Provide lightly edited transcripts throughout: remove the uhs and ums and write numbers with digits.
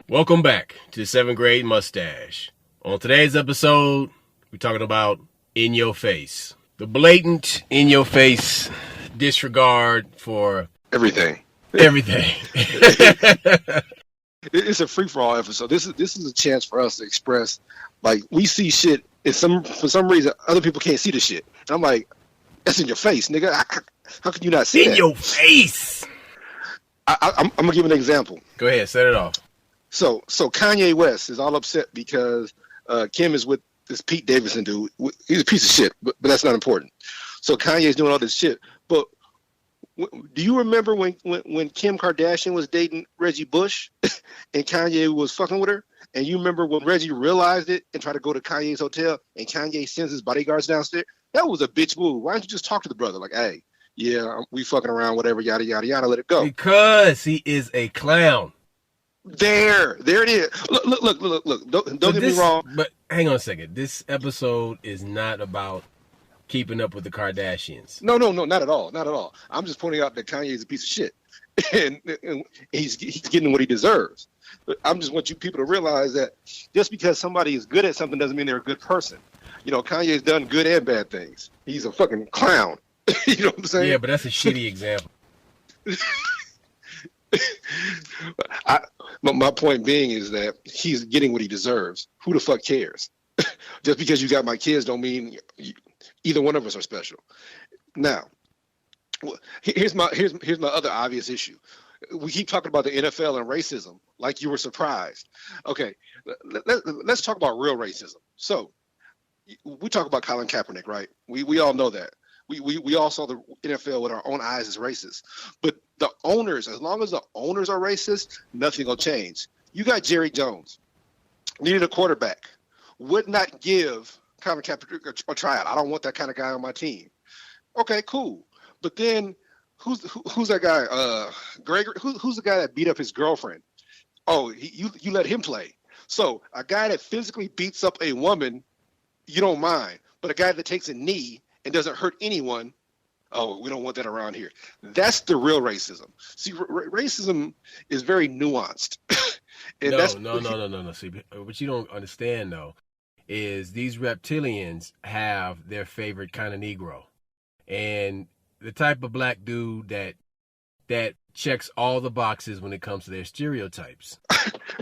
Welcome back to 7th Grade Mustache. On today's episode, we're talking about in your face. The blatant in your face disregard for everything. It's a free-for-all episode. This is a chance for us to express, like, we see shit and for some reason other people can't see the shit. And I'm like, that's in your face, nigga. How can you not see in that? your face? I'm gonna give an example. Go ahead, set it off. So Kanye West is all upset because Kim is with this Pete Davidson dude. He's a piece of shit, but that's not important. So Kanye's doing all this shit. But do you remember when Kim Kardashian was dating Reggie Bush and Kanye was fucking with her? And you remember when Reggie realized it and tried to go to Kanye's hotel and Kanye sends his bodyguards downstairs? That was a bitch move. Why don't you just talk to the brother? Like, hey, yeah, we fucking around, whatever, yada, yada, yada, let it go. Because he is a clown. There it is. Look. Don't get me wrong. But hang on a second. This episode is not about keeping up with the Kardashians. No, not at all. Not at all. I'm just pointing out that Kanye is a piece of shit. And he's getting what he deserves. But I just want you people to realize that just because somebody is good at something doesn't mean they're a good person. You know, Kanye's done good and bad things. He's a fucking clown. You know what I'm saying? Yeah, but that's a shitty example. My point being is that he's getting what he deserves. Who the fuck cares? Just because you got my kids don't mean either one of us are special. Now, here's my other obvious issue. We keep talking about the NFL and racism like you were surprised. Okay, let's talk about real racism. So we talk about Colin Kaepernick, right? We all know that. We all saw the NFL with our own eyes as racist. But the owners, as long as the owners are racist, nothing will change. You got Jerry Jones, needed a quarterback, would not give Colin Kaepernick a tryout. I don't want that kind of guy on my team. Okay, cool. But then who's that guy? Gregory. Who's the guy that beat up his girlfriend? Oh, you let him play. So a guy that physically beats up a woman, you don't mind. But a guy that takes a knee and doesn't hurt anyone, oh, we don't want that around here. That's the real racism. See, racism is very nuanced. And no. See, what you don't understand, though, is these reptilians have their favorite kind of Negro. And the type of black dude that checks all the boxes when it comes to their stereotypes.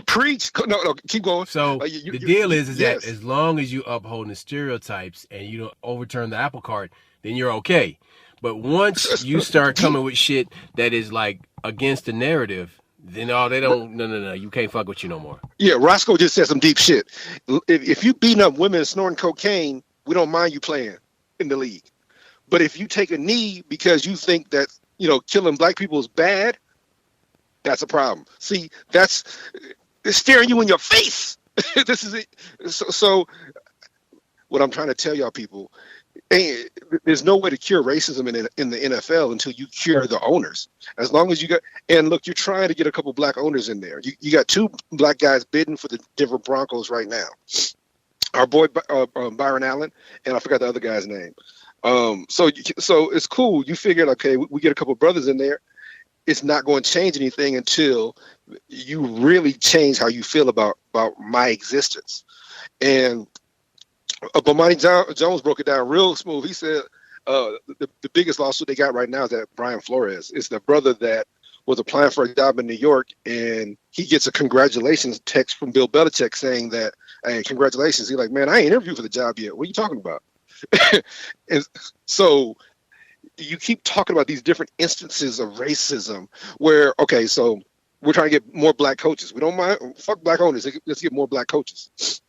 Preach. No, keep going. So the deal is yes, that as long as you uphold the stereotypes and you don't overturn the apple cart, then you're okay. But once you start coming with shit that is like against the narrative, then they don't. No, you can't fuck with you no more. Yeah, Roscoe just said some deep shit. If you beating up women and snorting cocaine, we don't mind you playing in the league. But if you take a knee because you think that killing black people is bad, that's a problem. See, it's staring you in your face. This is it. So what I'm trying to tell y'all people, there's no way to cure racism in the NFL until you cure the owners. As long as you got, and look, you're trying to get a couple black owners in there. You got two black guys bidding for the Denver Broncos right now. Our boy Byron Allen, and I forgot the other guy's name. So it's cool. You figured, okay, we get a couple brothers in there. It's not going to change anything until you really change how you feel about my existence. And Bomani Jones broke it down real smooth. He said the biggest lawsuit they got right now is that Brian Flores. It's the brother that was applying for a job in New York, and he gets a congratulations text from Bill Belichick saying that, hey, congratulations. He's like, man, I ain't interviewed for the job yet. What are you talking about? And so you keep talking about these different instances of racism where, okay, so we're trying to get more black coaches. We don't mind. Fuck black owners. Let's get more black coaches.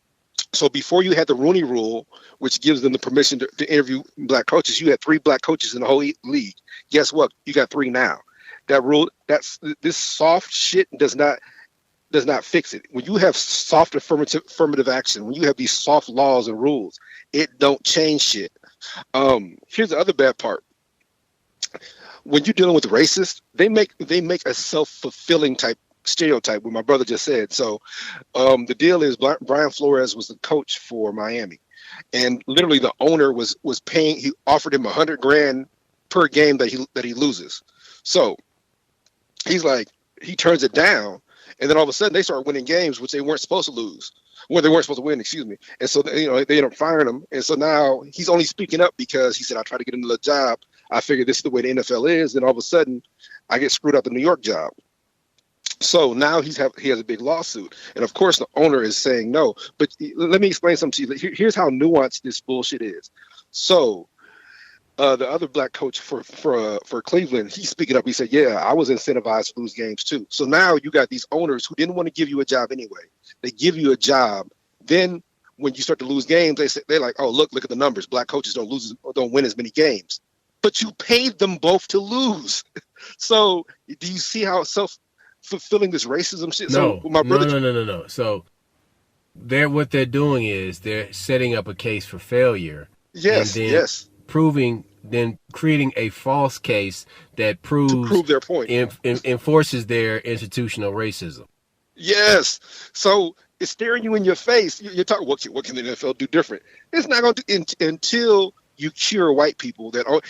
So before you had the Rooney Rule, which gives them the permission to interview black coaches, you had 3 black coaches in the whole league. Guess what? You got 3 now. That rule, this soft shit does not fix it. When you have soft affirmative action, when you have these soft laws and rules, it don't change shit. Here's the other bad part. When you're dealing with racists, they make a self-fulfilling type stereotype, what my brother just said. So the deal is Brian Flores was the coach for Miami, and literally the owner was paying. He offered him $100,000 per game that he loses. So he's like, he turns it down, And then all of a sudden they start winning games which they weren't supposed to lose. Well, they weren't supposed to win, excuse me. And so they end up firing him. And so now he's only speaking up because he said, I tried to get another job. I figured this is the way the NFL is. And all of a sudden I get screwed out the New York job. So now he has a big lawsuit. And of course the owner is saying no. But let me explain something to you. Here's how nuanced this bullshit is. So the other black coach for Cleveland, he's speaking up. He said, yeah, I was incentivized to lose games too. So now you got these owners who didn't want to give you a job anyway. They give you a job. Then when you start to lose games, they're like, oh, look at the numbers. Black coaches don't win as many games. But you paid them both to lose. So do you see how self-fulfilling this racism shit? No, so my brother, no. So what they're doing is they're setting up a case for failure. Yes, and then yes. Creating a false case that proves to prove their point, enforces their institutional racism. Yes. So it's staring you in your face. You're talking, what can the NFL do different? It's not going to until you cure white people that are,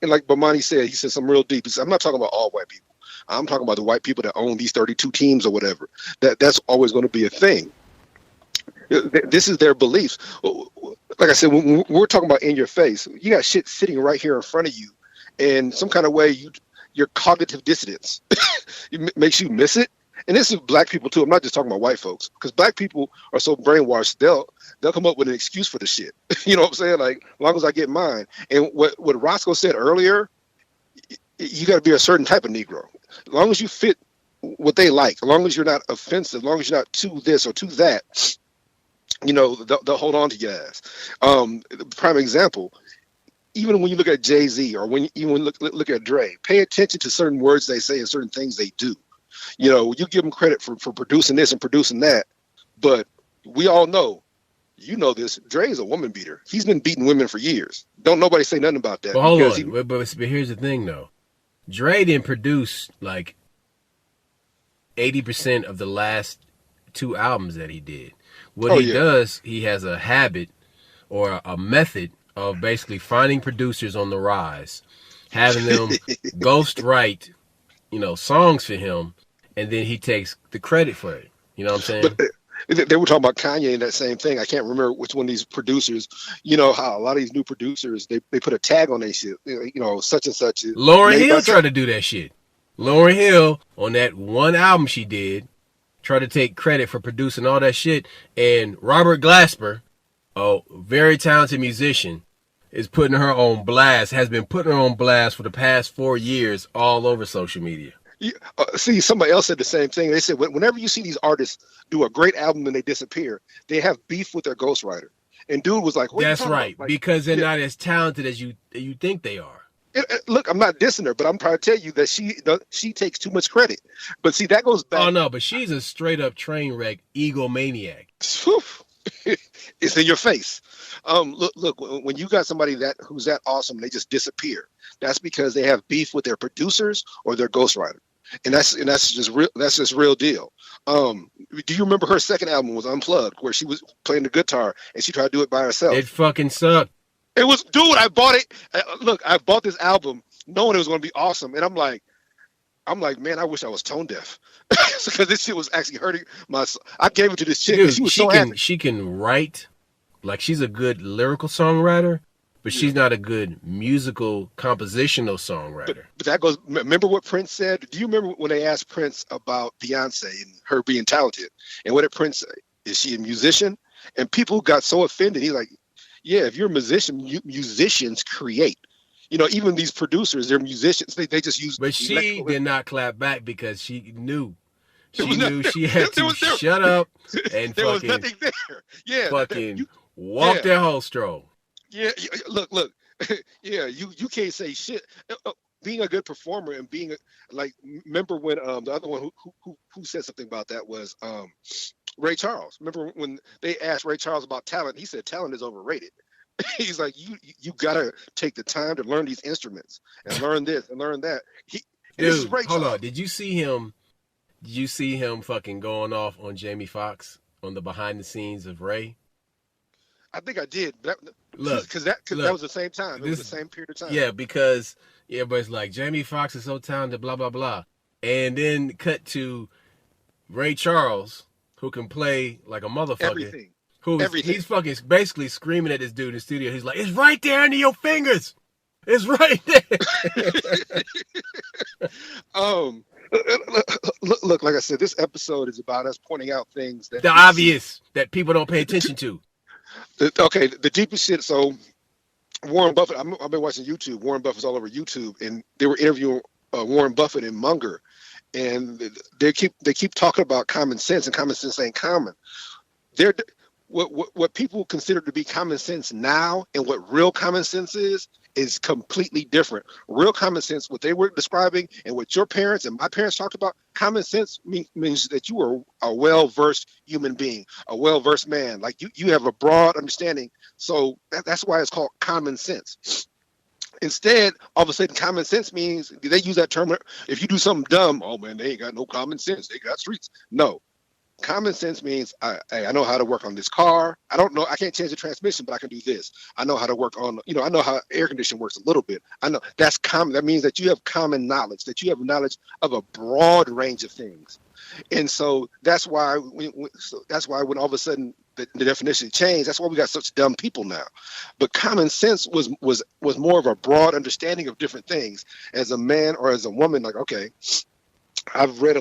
and like Bomani said, he said something real deep. He said, I'm not talking about all white people. I'm talking about the white people that own these 32 teams or whatever. That's always going to be a thing. This is their beliefs. Like I said, when we're talking about in your face, you got shit sitting right here in front of you, and some kind of way your cognitive dissonance it makes you miss it. And this is black people too. I'm not just talking about white folks, because black people are so brainwashed. They'll come up with an excuse for the shit. You know what I'm saying? Like, as long as I get mine. And what Roscoe said earlier, you got to be a certain type of Negro. As long as you fit what they like, as long as you're not offensive, as long as you're not to this or to that, they'll hold on to your ass. Prime example, even when you look at Jay-Z or when you look at Dre, pay attention to certain words they say and certain things they do. You give them credit for producing this and producing that, but we all know, this, Dre is a woman beater. He's been beating women for years. Don't nobody say nothing about that. But hold on, but here's the thing though. Dre didn't produce like 80% of the last 2 albums that he did. What he does, he has a habit or a method of basically finding producers on the rise, having them ghost write, songs for him, and then he takes the credit for it. You know what I'm saying? But they were talking about Kanye and that same thing. I can't remember which one of these producers, how a lot of these new producers, they put a tag on their shit, such and such. Lauryn Hill tried to do that shit. Lauryn Hill, on that one album she did, tried to take credit for producing all that shit. And Robert Glasper, a very talented musician, has been putting her on blast for the past 4 years all over social media. See, somebody else said the same thing. They said, whenever you see these artists do a great album and they disappear, they have beef with their ghostwriter. And dude was like, that's right, like, because they're not as talented as you think they are. Look, I'm not dissing her, but I'm trying to tell you that she takes too much credit. But see, that goes back. Oh no, but she's a straight up train wreck egomaniac. It's in your face. Look, when you got somebody who's that awesome, they just disappear. That's because they have beef with their producers or their ghostwriter, and that's just real deal. Do you remember her second album was Unplugged, where she was playing the guitar and she tried to do it by herself? It fucking sucked. It was, dude. I bought it. Look, I bought this album knowing it was going to be awesome, and I'm like, man, I wish I was tone deaf because this shit was actually hurting my. I gave it to this chick. Dude, she was so happy. She can write, like she's a good lyrical songwriter, but she's not a good musical compositional songwriter. But that goes. Remember what Prince said? Do you remember when they asked Prince about Beyonce and her being talented? And what did Prince say? Is she a musician? And people got so offended. He's like, yeah, if you're a musician, musicians create. Even these producers, they're musicians. They just use. But she did not clap back because she knew. She knew she had to shut up and there was nothing there. Yeah, fucking walk that whole stroll. Yeah, look. Yeah, you can't say shit. Being a good performer and being remember when the other one who said something about that was Ray Charles. Remember when they asked Ray Charles about talent? He said talent is overrated. He's like, you gotta take the time to learn these instruments and learn this and learn that. Dude, hold on. Did you see him? Did you see him fucking going off on Jamie Foxx on the behind the scenes of Ray? I think I did. Look, because that was the same time. It was the same period of time. Yeah, because everybody's like, Jamie Foxx is so talented, blah blah blah, and then cut to Ray Charles, who can play like a motherfucker, Everything. he's Everything. fucking basically screaming at this dude in the studio. He's like, "It's right there under your fingers. It's right there." Um, look, like I said, this episode is about us pointing out things that The we see. obvious that people don't pay attention to. Okay, the deepest shit. So Warren Buffett, I've been watching YouTube. Warren Buffett's all over YouTube, and they were interviewing Warren Buffett and Munger, and they keep talking about common sense, and common sense ain't common. They're what people consider to be common sense now, and what real common sense is completely different. Real common sense, what they were describing, and what your parents and my parents talked about, common sense means that you are a well-versed human being, a well-versed man. Like you have a broad understanding. So that's why it's called common sense. Instead, all of a sudden, common sense means they use that term. If you do something dumb, oh man, they ain't got no common sense. They got streets. No, common sense means I know how to work on this car. I don't know. I can't change the transmission, but I can do this. I know how to work on, I know how air conditioning works a little bit. I know that's common. That means that you have common knowledge, that you have knowledge of a broad range of things. And so that's why when all of a sudden the definition changed, that's why we got such dumb people now. But common sense was more of a broad understanding of different things. As a man or as a woman, like, okay, I've read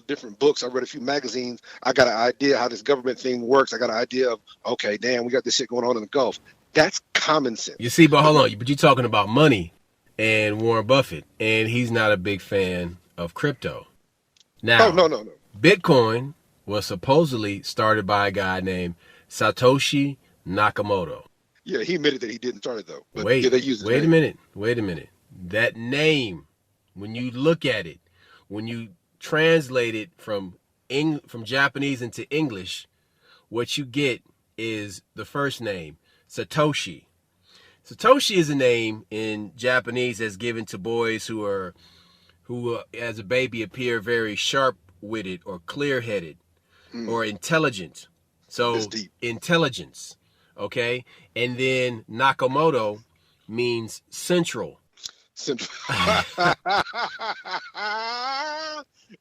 different books. I've read a few magazines. I got an idea how this government thing works. I got an idea of, okay, damn, we got this shit going on in the Gulf. That's common sense. You see, but hold on. But you're talking about money and Warren Buffett, and he's not a big fan of crypto. Now, No. Bitcoin was supposedly started by a guy named Satoshi Nakamoto. Yeah, he admitted that he didn't start it though. But Wait, yeah, they used his wait a name. minute. That name, when you look at it, when you translate it from Japanese into English, what you get is the first name, Satoshi. Satoshi is a name in Japanese that's given to boys who as a baby appear very sharp-witted or clear-headed or intelligent. So That's deep. intelligence, okay? And then Nakamoto means central. Central.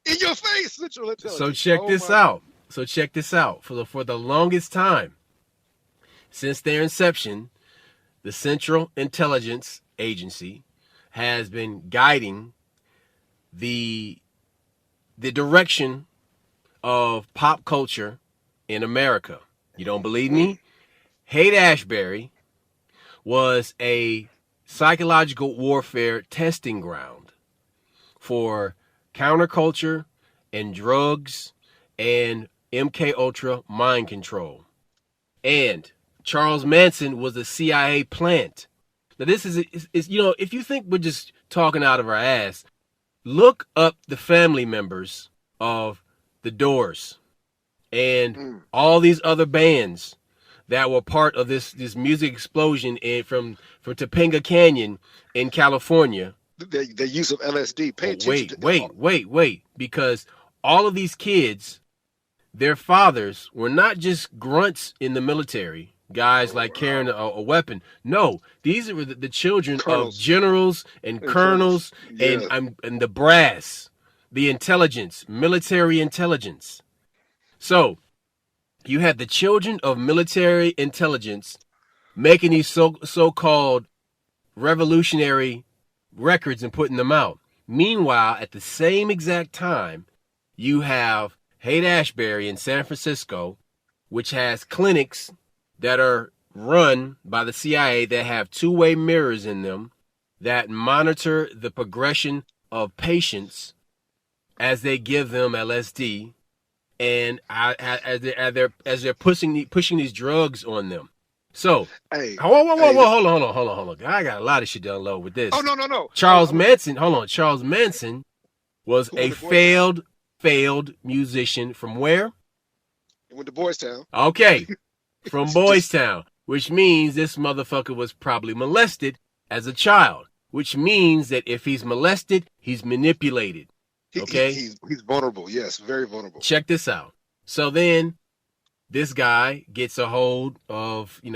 In your face, Central Intelligence. So check this out. For the longest time, since their inception, the Central Intelligence Agency has been guiding the direction of pop culture in America. You don't believe me? Haight-Ashbury was a psychological warfare testing ground for counterculture and drugs and MK Ultra mind control. And Charles Manson was a CIA plant. Now this is if you think we're just talking out of our ass, look up the family members of the Doors and all these other bands that were part of this music explosion from Topanga Canyon in California. The use of LSD. Pay attention to Wait. Because all of these kids, their fathers were not just grunts in the military, guys like carrying a weapon. No, these were the children of generals and colonels and the brass, the intelligence, military intelligence. So you had the children of military intelligence making these so-called revolutionary records and putting them out. Meanwhile, at the same exact time, you have Haight-Ashbury in San Francisco, which has clinics that are run by the CIA that have two-way mirrors in them that monitor the progression of patients as they give them LSD and as they're pushing these drugs on them. So, hold on. I got a lot of shit to unload with this. Oh, no. Charles Manson was a failed musician from where? He went to Boys Town. Okay, from Boys Town, which means this motherfucker was probably molested as a child, which means that if he's molested, he's manipulated. Okay? He's vulnerable. Yes, very vulnerable. Check this out. So then this guy gets a hold of, he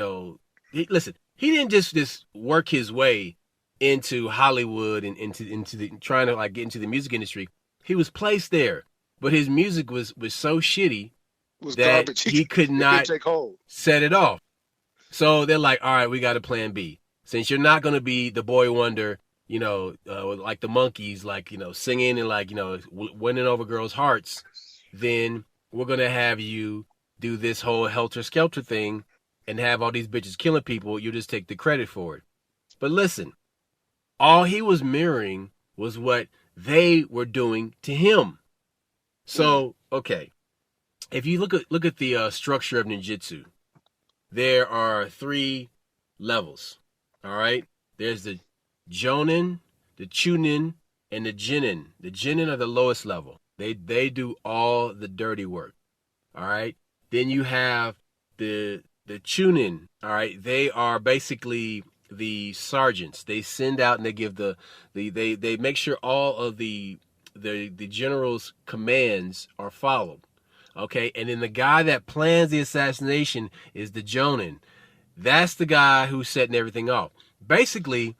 didn't just work his way into Hollywood and into the trying to get into the music industry. He was placed there but his music was so shitty It was that garbage. he could It couldn't not take hold. set it off. So they're like, all right, we got a plan B. Since you're not going to be the boy wonder, like the monkeys, like, singing and like, winning over girls' hearts, then we're going to have you do this whole helter skelter thing and have all these bitches killing people. You just take the credit for it. But listen, all he was mirroring was what they were doing to him. So, okay, if you look at the structure of ninjutsu, there are 3 levels. All right, there's the Jonin, the Chunin, and the Jinin. The Jinin are the lowest level. They do all the dirty work. All right. Then you have the Chunin. All right. They are basically the sergeants. They send out and they give they make sure all of the general's commands are followed. Okay. And then the guy that plans the assassination is the Jonin. That's the guy who's setting everything off. Basically,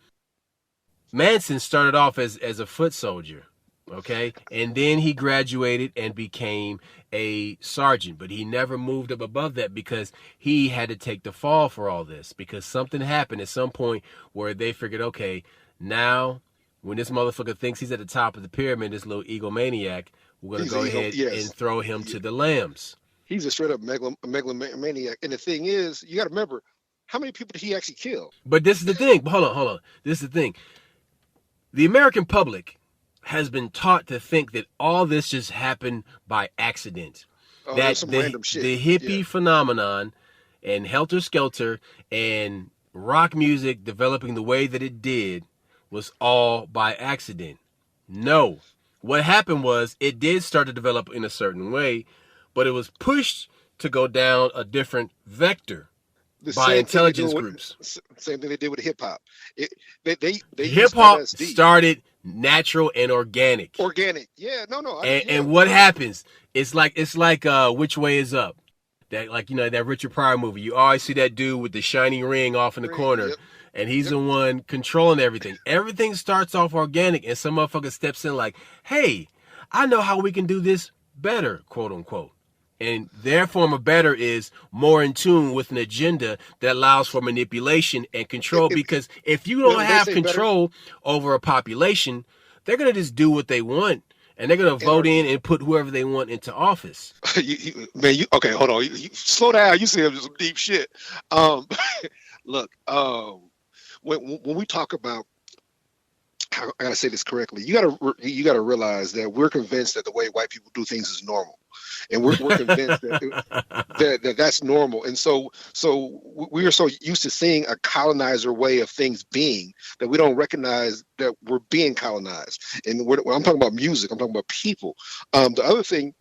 Manson started off as a foot soldier, okay? And then he graduated and became a sergeant, but he never moved up above that because he had to take the fall for all this because something happened at some point where they figured, okay, now when this motherfucker thinks he's at the top of the pyramid, this little egomaniac, we're going to go ahead and throw him to the lambs. He's a straight up megalomaniac. And the thing is, you got to remember, how many people did he actually kill? But this is the thing. Hold on. This is the thing. The American public has been taught to think that all this just happened by accident. Oh, that some random shit. The hippie phenomenon and Helter Skelter and rock music developing the way that it did was all by accident. No. What happened was it did start to develop in a certain way, but it was pushed to go down a different vector. By intelligence groups. Same thing they did with hip hop. Hip hop started natural and organic. Organic, yeah, no. And what happens? It's like Which Way Is Up? That that Richard Pryor movie. You always see that dude with the shiny ring off in the corner, and he's the one controlling everything. Everything starts off organic, and some motherfucker steps in like, "Hey, I know how we can do this better," quote unquote. And their form of better is more in tune with an agenda that allows for manipulation and control. Because if you don't have control over a population, they're going to just do what they want. And they're going to vote in and put whoever they want into office. Okay, hold on. You slow down. You see some deep shit. Look, when we talk about, I gotta say this correctly. You gotta realize that we're convinced that the way white people do things is normal, and we're convinced that that's normal. And so we are so used to seeing a colonizer way of things being that we don't recognize that we're being colonized. And when I'm talking about music, I'm talking about people. The other thing,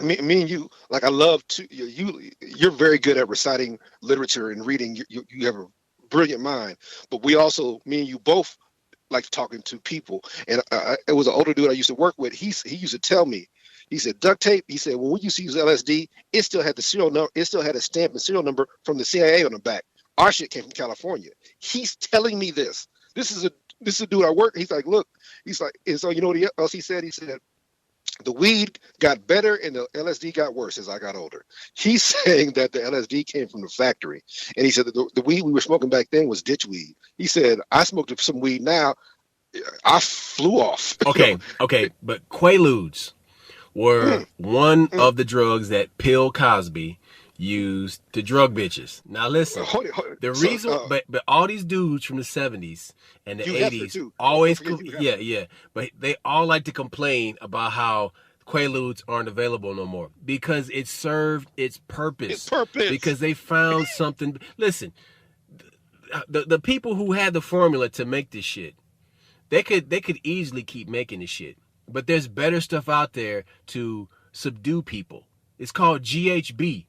me and you, like, I love to you're very good at reciting literature and reading. You have a brilliant mind, but we also, me and you both, like talking to people. And it was an older dude I used to work with. He used to tell me, he said, duct tape, he said, when we used to use LSD, it still had the serial number, it still had a stamp and serial number from the CIA on the back. Our shit came from California. He's telling me this. This is a dude I work. He's like, look, he's like, and so you know what else he said? He said, the weed got better and the LSD got worse as I got older. He's saying that the LSD came from the factory. And he said that the weed we were smoking back then was ditch weed. He said, I smoked some weed now. I flew off. Okay. But Quaaludes were one of the drugs that Bill Cosby used to drug bitches. Now listen, the reason, but all these dudes from the 70s and the 80s always, but they all like to complain about how Quaaludes aren't available no more because it served its purpose. Because they found something. Listen, the people who had the formula to make this shit, they could easily keep making this shit. But there's better stuff out there to subdue people. It's called GHB.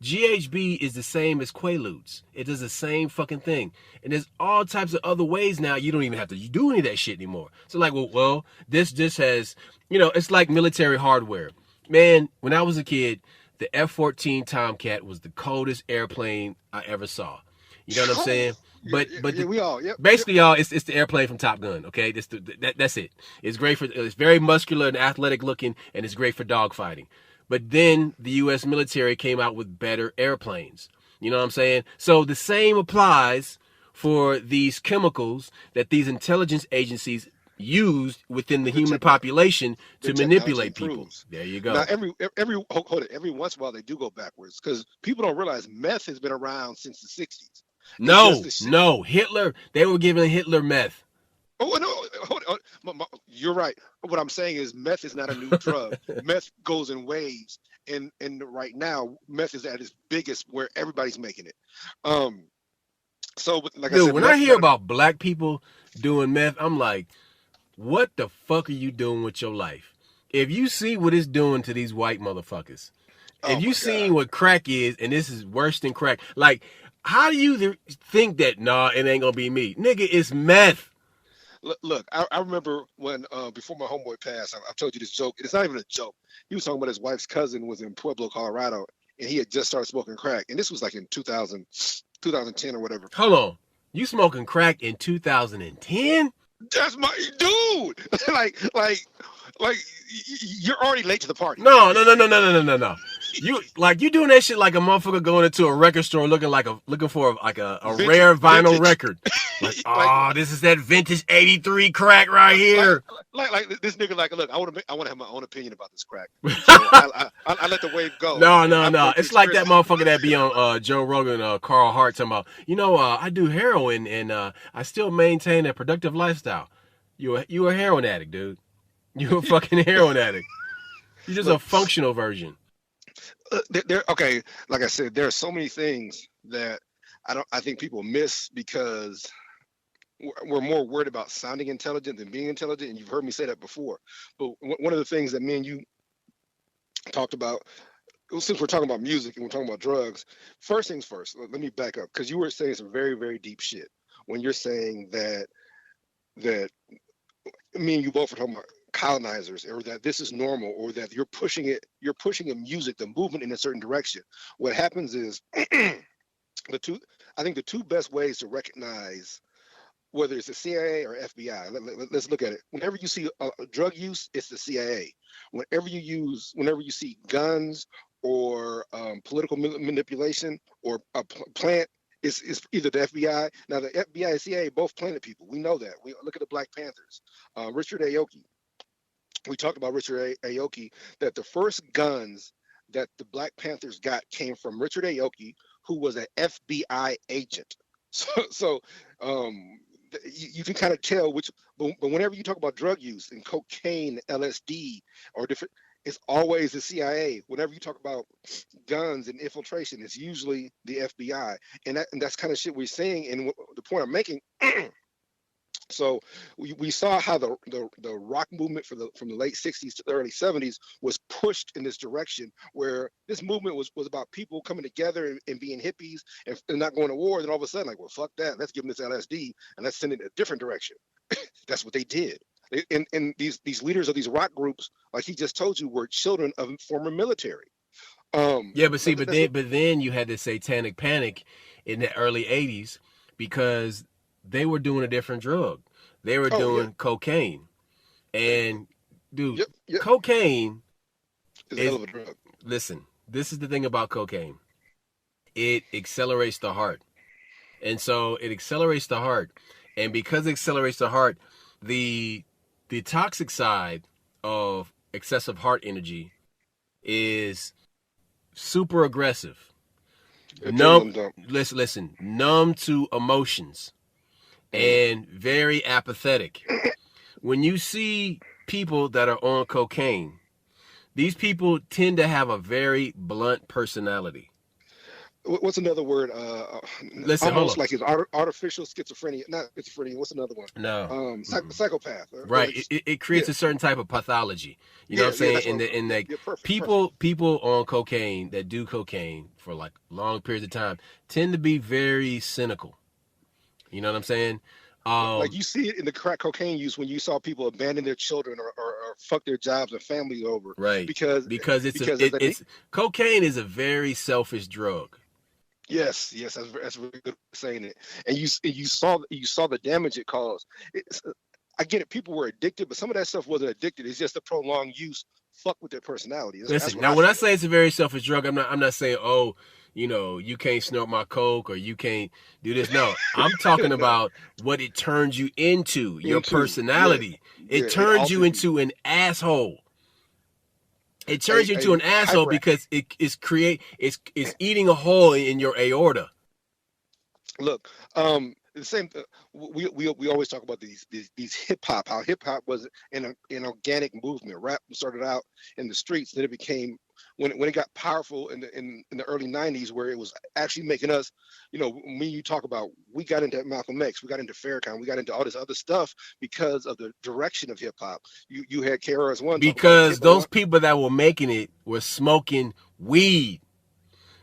GHB is the same as Quaaludes. It does the same fucking thing. And there's all types of other ways now you don't even have to do any of that shit anymore. So like, well, this has, it's like military hardware. Man, when I was a kid, the F-14 Tomcat was the coldest airplane I ever saw. You know what I'm saying? But Yeah, we all. Yep. Yep. basically, y'all, it's the airplane from Top Gun. Okay, that's it. It's great for it's very muscular and athletic looking, and it's great for dogfighting. But then the U.S. military came out with better airplanes. You know what I'm saying? So the same applies for these chemicals that these intelligence agencies used within the human population The to technology manipulate people. improves. There you Now, go. hold it. Every once in a while, they do go backwards because people don't realize meth has been around since the '60s. It's just No, the shit. no, Hitler. They were giving Hitler meth. Oh no, hold on. You're right. What I'm saying is meth is not a new drug. Meth goes in waves, and right now meth is at its biggest where everybody's making it. Um, like I Dude, said, when I meth is hear not a. about black people doing meth, I'm like, what the fuck are you doing with your life? If you see what it's doing to these white motherfuckers, if Oh you my seen god. what crack is, and this is worse than crack, like, how do you think that, nah, it ain't gonna be me? Nigga, it's meth. Look, I remember when before my homeboy passed, I've told you this joke. It's not even a joke. He was talking about his wife's cousin was in Pueblo, Colorado, and he had just started smoking crack, and this was like in 2000, 2010 or whatever. Hold on. You smoking crack in 2010? That's my dude. like you're already late to the party. No, no, no, no, no, no, no, no, no. You doing that shit like a motherfucker going into a record store looking for a Vintage, rare vinyl vintage. record. Like, like oh, this is that vintage '83 crack right like here. like this nigga. Like, look, I want to have my own opinion about this crack. So I let the wave go. No, no, I'm no. going to It's like that experience. motherfucker that be on Joe Rogan, Carl Hart talking about, I do heroin and I still maintain a productive lifestyle. You a heroin addict, dude. You a fucking heroin addict. You're just a Look, functional version. okay. Like I said, there are so many things that I think people miss because we're more worried about sounding intelligent than being intelligent, and you've heard me say that before. But one of the things that me and you talked about, since we're talking about music and we're talking about drugs, first things first. Let me back up because you were saying some very very deep shit when you're saying that me and you both were talking about colonizers, or that this is normal, or that you're pushing a music, the movement in a certain direction. What happens is the two I think the two best ways to recognize whether it's the CIA or FBI. Let's look at it. Whenever you see drug use, it's the CIA. Whenever you see guns or political manipulation or a plant, it's either the FBI. Now the FBI and CIA both planted people. We know that. We look at the Black Panthers. Richard Aoki. We talked about Richard Aoki. That the first guns that the Black Panthers got came from Richard Aoki, who was an FBI agent. So you can kind of tell which, but whenever you talk about drug use and cocaine, LSD, or different, it's always the CIA. Whenever you talk about guns and infiltration, it's usually the FBI, and that's kind of shit we're seeing. And the point I'm making. So we saw how the rock movement from the late '60s to the early '70s was pushed in this direction, where this movement was about people coming together and being hippies and not going to war. Then all of a sudden, like, well, fuck that, let's give them this LSD and let's send it in a different direction. That's what they did. And these leaders of these rock groups, like he just told you, were children of former military. Yeah, but see, but then you had the satanic panic in the early '80s because they were doing a different drug. They were Oh yeah, doing cocaine, and dude, yep, yep. cocaine It's a hell is. of a drug. Listen, this is the thing about cocaine. It accelerates the heart, and so it accelerates the heart, and because it accelerates the heart, the the toxic side of excessive heart energy is super aggressive. Numb. Adrenaline dump. Listen. Numb to emotions Mm. and very apathetic. When you see people that are on cocaine, these people tend to have a very blunt personality. What's another word? Listen, hold Almost on. like it's artificial schizophrenia. Not schizophrenia. What's another one? No. Psychopath. Or Right. like, It yeah, creates a certain type of pathology. You know what yeah, I'm yeah. saying? That's what I'm. In Yeah, that yeah. Perfect, perfect. people on cocaine that do cocaine for like long periods of time tend to be very cynical. You know what I'm saying? Like Um, you see it in the crack cocaine use when you saw people abandon their children or fuck their jobs and families over right. because Because because of the it's cocaine is a very selfish drug. Yes, yes, that's really good saying it. And you saw the damage it caused. It's, I get it. People were addicted, but some of that stuff wasn't addicted. It's just the prolonged use fuck with their personality. That's Listen, what now I when I feel. say it's a very selfish drug, I'm not saying, oh, you can't snort my coke or you can't do this. No, I'm talking No, about what it turns you into, your into yeah, personality. yeah. It It turns you alters you. into an asshole. It turns you into A an asshole hyper. because it's eating a hole in your aorta. Look, the same. We always talk about these hip hop. How hip hop was an organic movement. Rap started out in the streets, then it became when it got powerful in the early '90s, where it was actually making us. When you talk about, we got into Malcolm X, we got into Farrakhan, we got into all this other stuff because of the direction of hip hop. You had KRS One talk about Because hip those hop. people that were making it were smoking weed.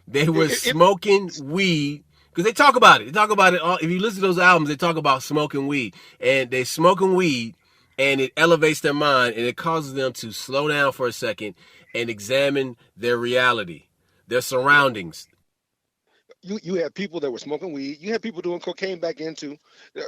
They were It, smoking weed because they talk about it. They talk about it. All, if you listen to those albums, they talk about smoking weed, and they smoking weed, and it elevates their mind, and it causes them to slow down for a second and examine their reality, their surroundings. you had people that were smoking weed. You had people doing cocaine back into.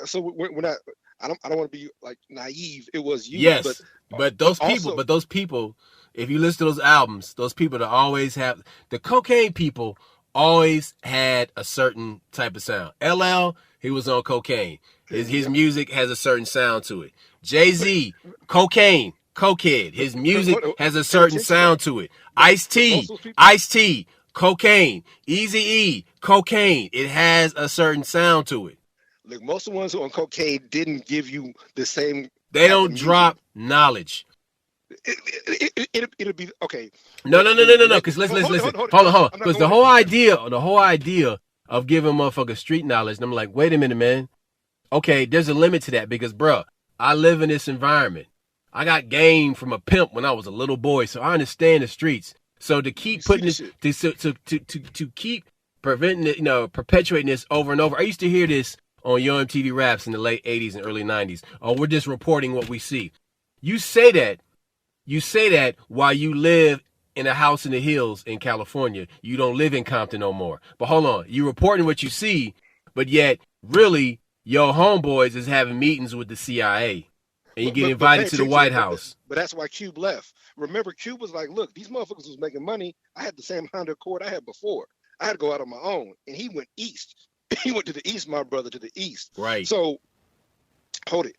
So we're not. I don't want to be like naive. It was used, Yes, but also those people, if you listen to those albums, those people that always have the cocaine people always had a certain type of sound. LL, he was on cocaine. His yeah. music has a certain sound to it. Jay-Z, cocaine, cokehead. His music has a Pay certain attention though. sound to it. But Ice most T, of those people, Ice T, cocaine. Easy E, cocaine. It has a certain sound to it. look, most of the ones who are on cocaine didn't give you the same They type of don't music. drop knowledge. It'll be okay. No, no, no, no, no, no. Because listen, listen, listen. Hold it. Hold on, hold on. I'm not Because going there. the whole idea of giving motherfuckers street knowledge, and I'm like, wait a minute, man. Okay, there's a limit to that because, bruh, I live in this environment. I got game from a pimp when I was a little boy, so I understand the streets. So to You keep see putting the this, shit. to keep preventing it, perpetuating this over and over. I used to hear this on Yo MTV Raps in the late '80s and early '90s. Oh, we're just reporting what we see. You say that you say that while you live in a house in the hills in California. You don't live in Compton no more. But hold on, you reporting what you see, but yet really your homeboys is having meetings with the CIA and you get But pay invited to the White attention. House. But that's why Cube left. Remember, Cube was like, look, these motherfuckers was making money. I had the same Honda Accord I had before. I had to go out on my own, and he went east. He went to the east, my brother, to the east. Right. So hold it.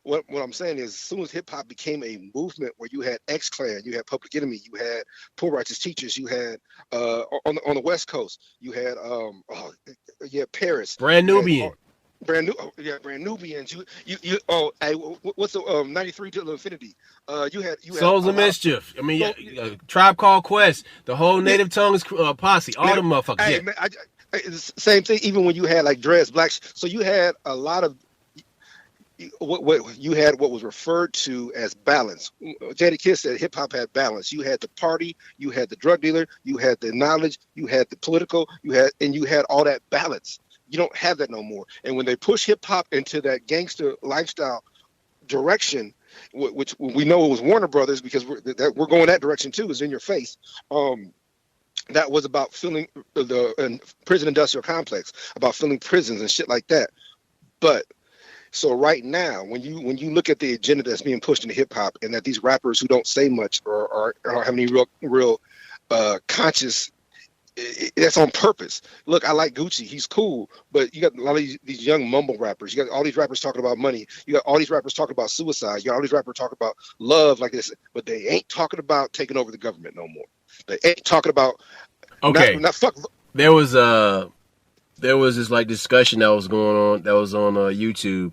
What I'm saying is, as soon as hip hop became a movement where you had X Clan, you had Public Enemy, you had Poor Righteous Teachers, you had on the West Coast, you had Paris, Brand you had Nubian. Brand Nubians. You hey, what's the 93 to Infinity? You had Souls a of lot of Mischief. I mean, so Tribe Called Quest. The whole yeah, Native Tongues posse. All now, the motherfuckers. hey Yeah. man, it's the same thing. Even when you had like Dreads, Black, so you had a lot of what you had what was referred to as balance. Jada Kiss said hip hop had balance. You had the party, you had the drug dealer, you had the knowledge, you had the political, you had all that balance. You don't have that no more. And when they push hip hop into that gangster lifestyle direction, which we know it was Warner Brothers because we're going that direction too, is in your face. That was about filling the prison industrial complex, about filling prisons and shit like that. But so right now, when you look at the agenda that's being pushed into hip hop, and that these rappers who don't say much or don't have any real conscious, that's on purpose. Look, I like Gucci, he's cool, but you got a lot of these young mumble rappers. You got all these rappers talking about money. You got all these rappers talking about suicide. You got all these rappers talking about love like this, but they ain't talking about taking over the government no more. They ain't talking about Okay. not fuck. There was this like discussion that was going on that was on YouTube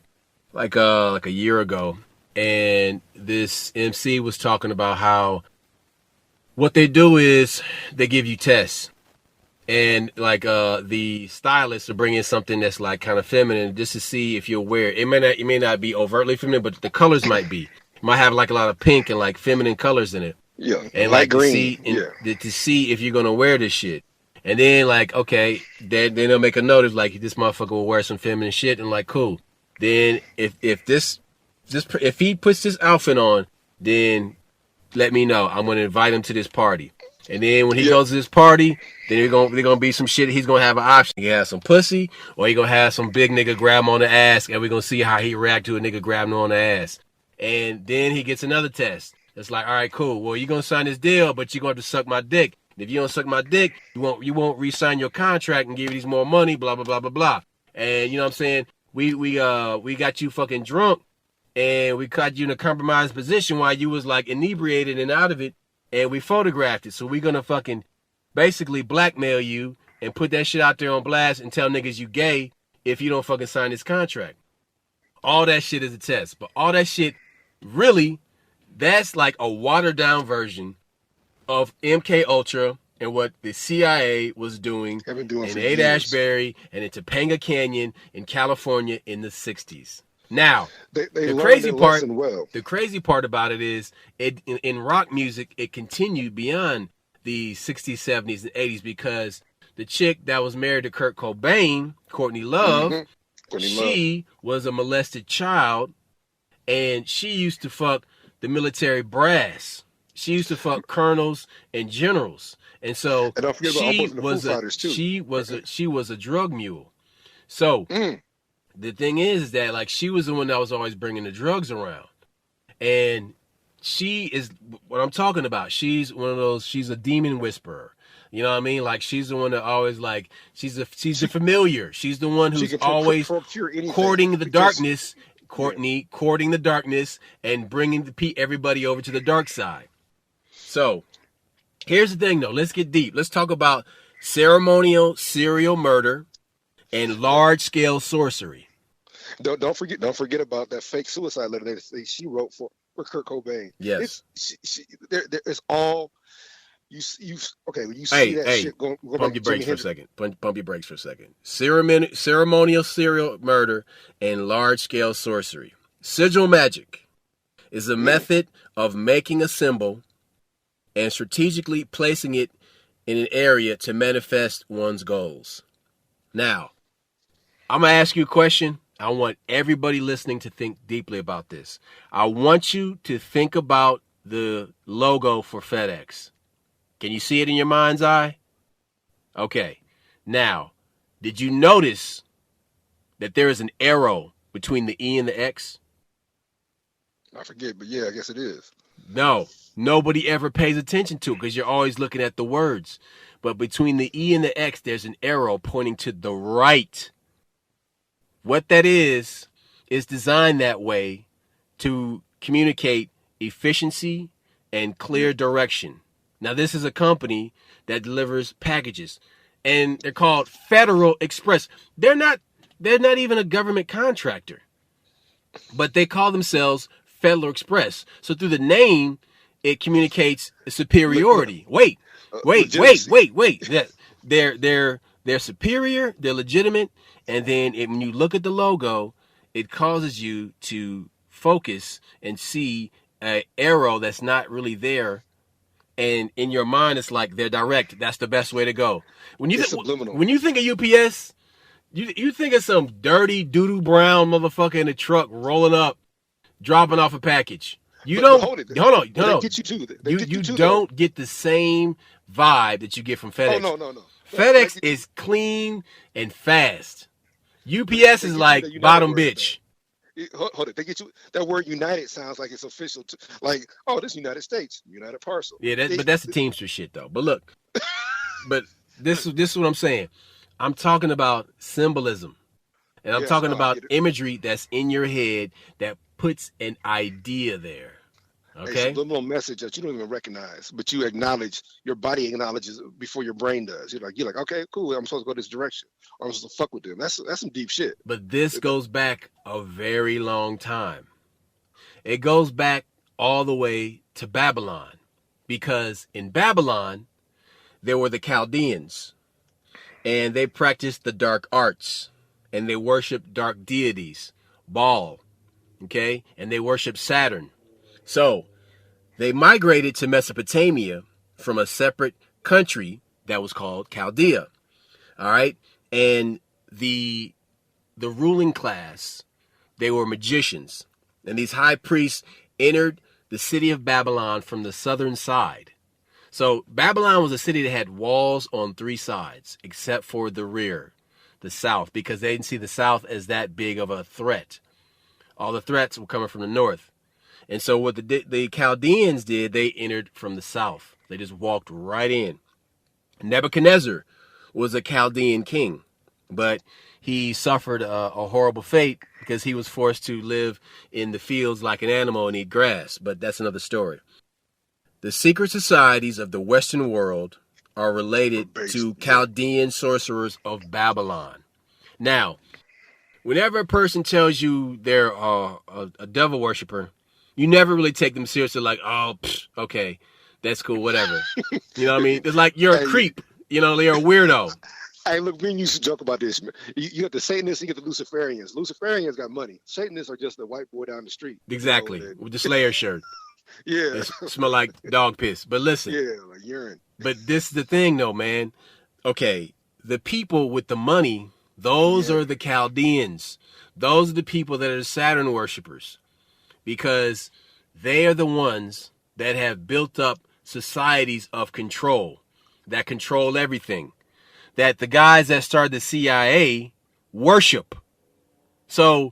like a year ago, and this MC was talking about how what they do is they give you tests, and like the stylists are bringing something that's like kind of feminine just to see if you're aware. It may not be overtly feminine, but the colors might be. It might have like a lot of pink and like feminine colors in it, Yeah, and light like green. Yeah. to see if you're gonna wear this shit. And then like okay, then they'll make a note of like this motherfucker will wear some feminine shit, and like cool. Then if he puts this outfit on, then let me know. I'm gonna invite him to this party. And then when he Yep. goes to this party, then they're gonna be some shit. He's gonna have an option. He has some pussy, or he gonna have some big nigga grab him on the ass, and we're gonna see how he react to a nigga grabbing him on the ass. And then he gets another test. It's like, all right, cool. Well, you're gonna sign this deal, but you're gonna have to suck my dick. If you don't suck my dick, you won't re-sign your contract and give you these more money. Blah blah blah blah blah. And you know what I'm saying? We got you fucking drunk, and we caught you in a compromised position while you was like inebriated and out of it, and we photographed it. So we're gonna fucking basically blackmail you and put that shit out there on blast and tell niggas you gay if you don't fucking sign this contract. All that shit is a test. But all that shit, really, that's like a watered down version of MK Ultra and what the CIA was doing Have been doing in for years. Haight-Ashbury and in Topanga Canyon in California in the 60s. Now, They the learned crazy their part, lesson well. the crazy part about it is, in rock music, it continued beyond the 60s, 70s, and 80s because the chick that was married to Kurt Cobain, Courtney Love, she was a molested child, and she used to fuck the military brass. She used to fuck colonels and generals, and so And don't forget about almost the Foo Fighters, too. she was a drug mule. So the thing is that like she was the one that was always bringing the drugs around, and she is what I'm talking about. She's one of those. She's a demon whisperer. You know what I mean? Like she's the one that always like she's the familiar. She's the one who's always courting the darkness. Courtney courting the darkness and bringing everybody over to the dark side. So here's the thing, though. Let's get deep. Let's talk about ceremonial serial murder and large-scale sorcery. Don't forget about that fake suicide letter that she wrote for Kurt Cobain. Yes, it's all you. Okay, when you see that shit going pump your brakes for a second. Pump your brakes for a second. Ceremonial serial murder and large-scale sorcery. Sigil magic is a method of making a symbol and strategically placing it in an area to manifest one's goals. Now, I'm going to ask you a question. I want everybody listening to think deeply about this. I want you to think about the logo for FedEx. Can you see it in your mind's eye? Okay. Now, did you notice that there is an arrow between the E and the X? I forget, but yeah, I guess it is. No, nobody ever pays attention to it because you're always looking at the words. But between the E and the X, there's an arrow pointing to the right. What that is designed that way to communicate efficiency and clear direction. Now, this is a company that delivers packages, and they're called Federal Express. They're not even a government contractor, but they call themselves Federal Express. So through the name, it communicates superiority. Wait. They're superior, they're legitimate, and then when you look at the logo, it causes you to focus and see an arrow that's not really there. And in your mind, it's like they're direct. That's the best way to go. When you think of UPS, you think of some dirty doo-doo brown motherfucker in a truck rolling up, dropping off a package. You don't hold on. You don't get the same vibe that you get from FedEx. Oh no. FedEx is clean and fast. UPS is like bottom bitch. Hold it. They get you that word United sounds like it's official. Like, oh, this United States, United Parcel. Yeah, but that's the Teamster shit though. But look, but this is what I'm saying. I'm talking about symbolism, and I'm talking about imagery that's in your head that puts an idea there. Okay, it's a little message that you don't even recognize, but you acknowledge. Your body acknowledges before your brain does. You're like, okay, cool. I'm supposed to go this direction, or I'm supposed to fuck with them. That's some deep shit. But this goes back a very long time. It goes back all the way to Babylon, because in Babylon there were the Chaldeans, and they practiced the dark arts, and they worshiped dark deities, Baal, okay, and they worshiped Saturn. So they migrated to Mesopotamia from a separate country that was called Chaldea. All right. And the ruling class, they were magicians. And these high priests entered the city of Babylon from the southern side. So Babylon was a city that had walls on three sides, except for the rear, the south, because they didn't see the south as that big of a threat. All the threats were coming from the north. And so what the Chaldeans did, they entered from the south. They just walked right in. Nebuchadnezzar was a Chaldean king, but he suffered a horrible fate because he was forced to live in the fields like an animal and eat grass. But that's another story. The secret societies of the Western world are related to Chaldean sorcerers of Babylon. Now, whenever a person tells you they're a devil worshiper, you never really take them seriously. Like, oh, okay, that's cool, whatever. You know what I mean? It's like you're a creep. You know, they're a weirdo. Hey, look, me and you used to joke about this. You got the Satanists, you get the Luciferians. Luciferians got money. Satanists are just the white boy down the street. Exactly, you know, with the Slayer shirt. Yeah. It smell like dog piss. But listen. Yeah, like urine. But this is the thing, though, man. Okay, the people with the money, those are the Chaldeans. Those are the people that are the Saturn worshipers. Because they are the ones that have built up societies of control, that control everything, that the guys that started the CIA worship. So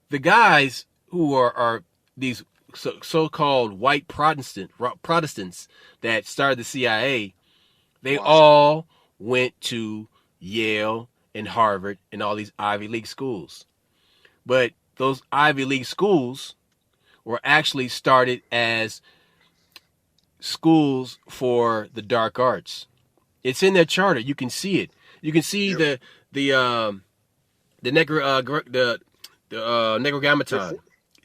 the guys who are these so-called white Protestants that started the CIA, they all went to Yale and Harvard and all these Ivy League schools. But those Ivy League schools were actually started as schools for the dark arts. It's in their charter. You can see it. You can see the Necrogammeton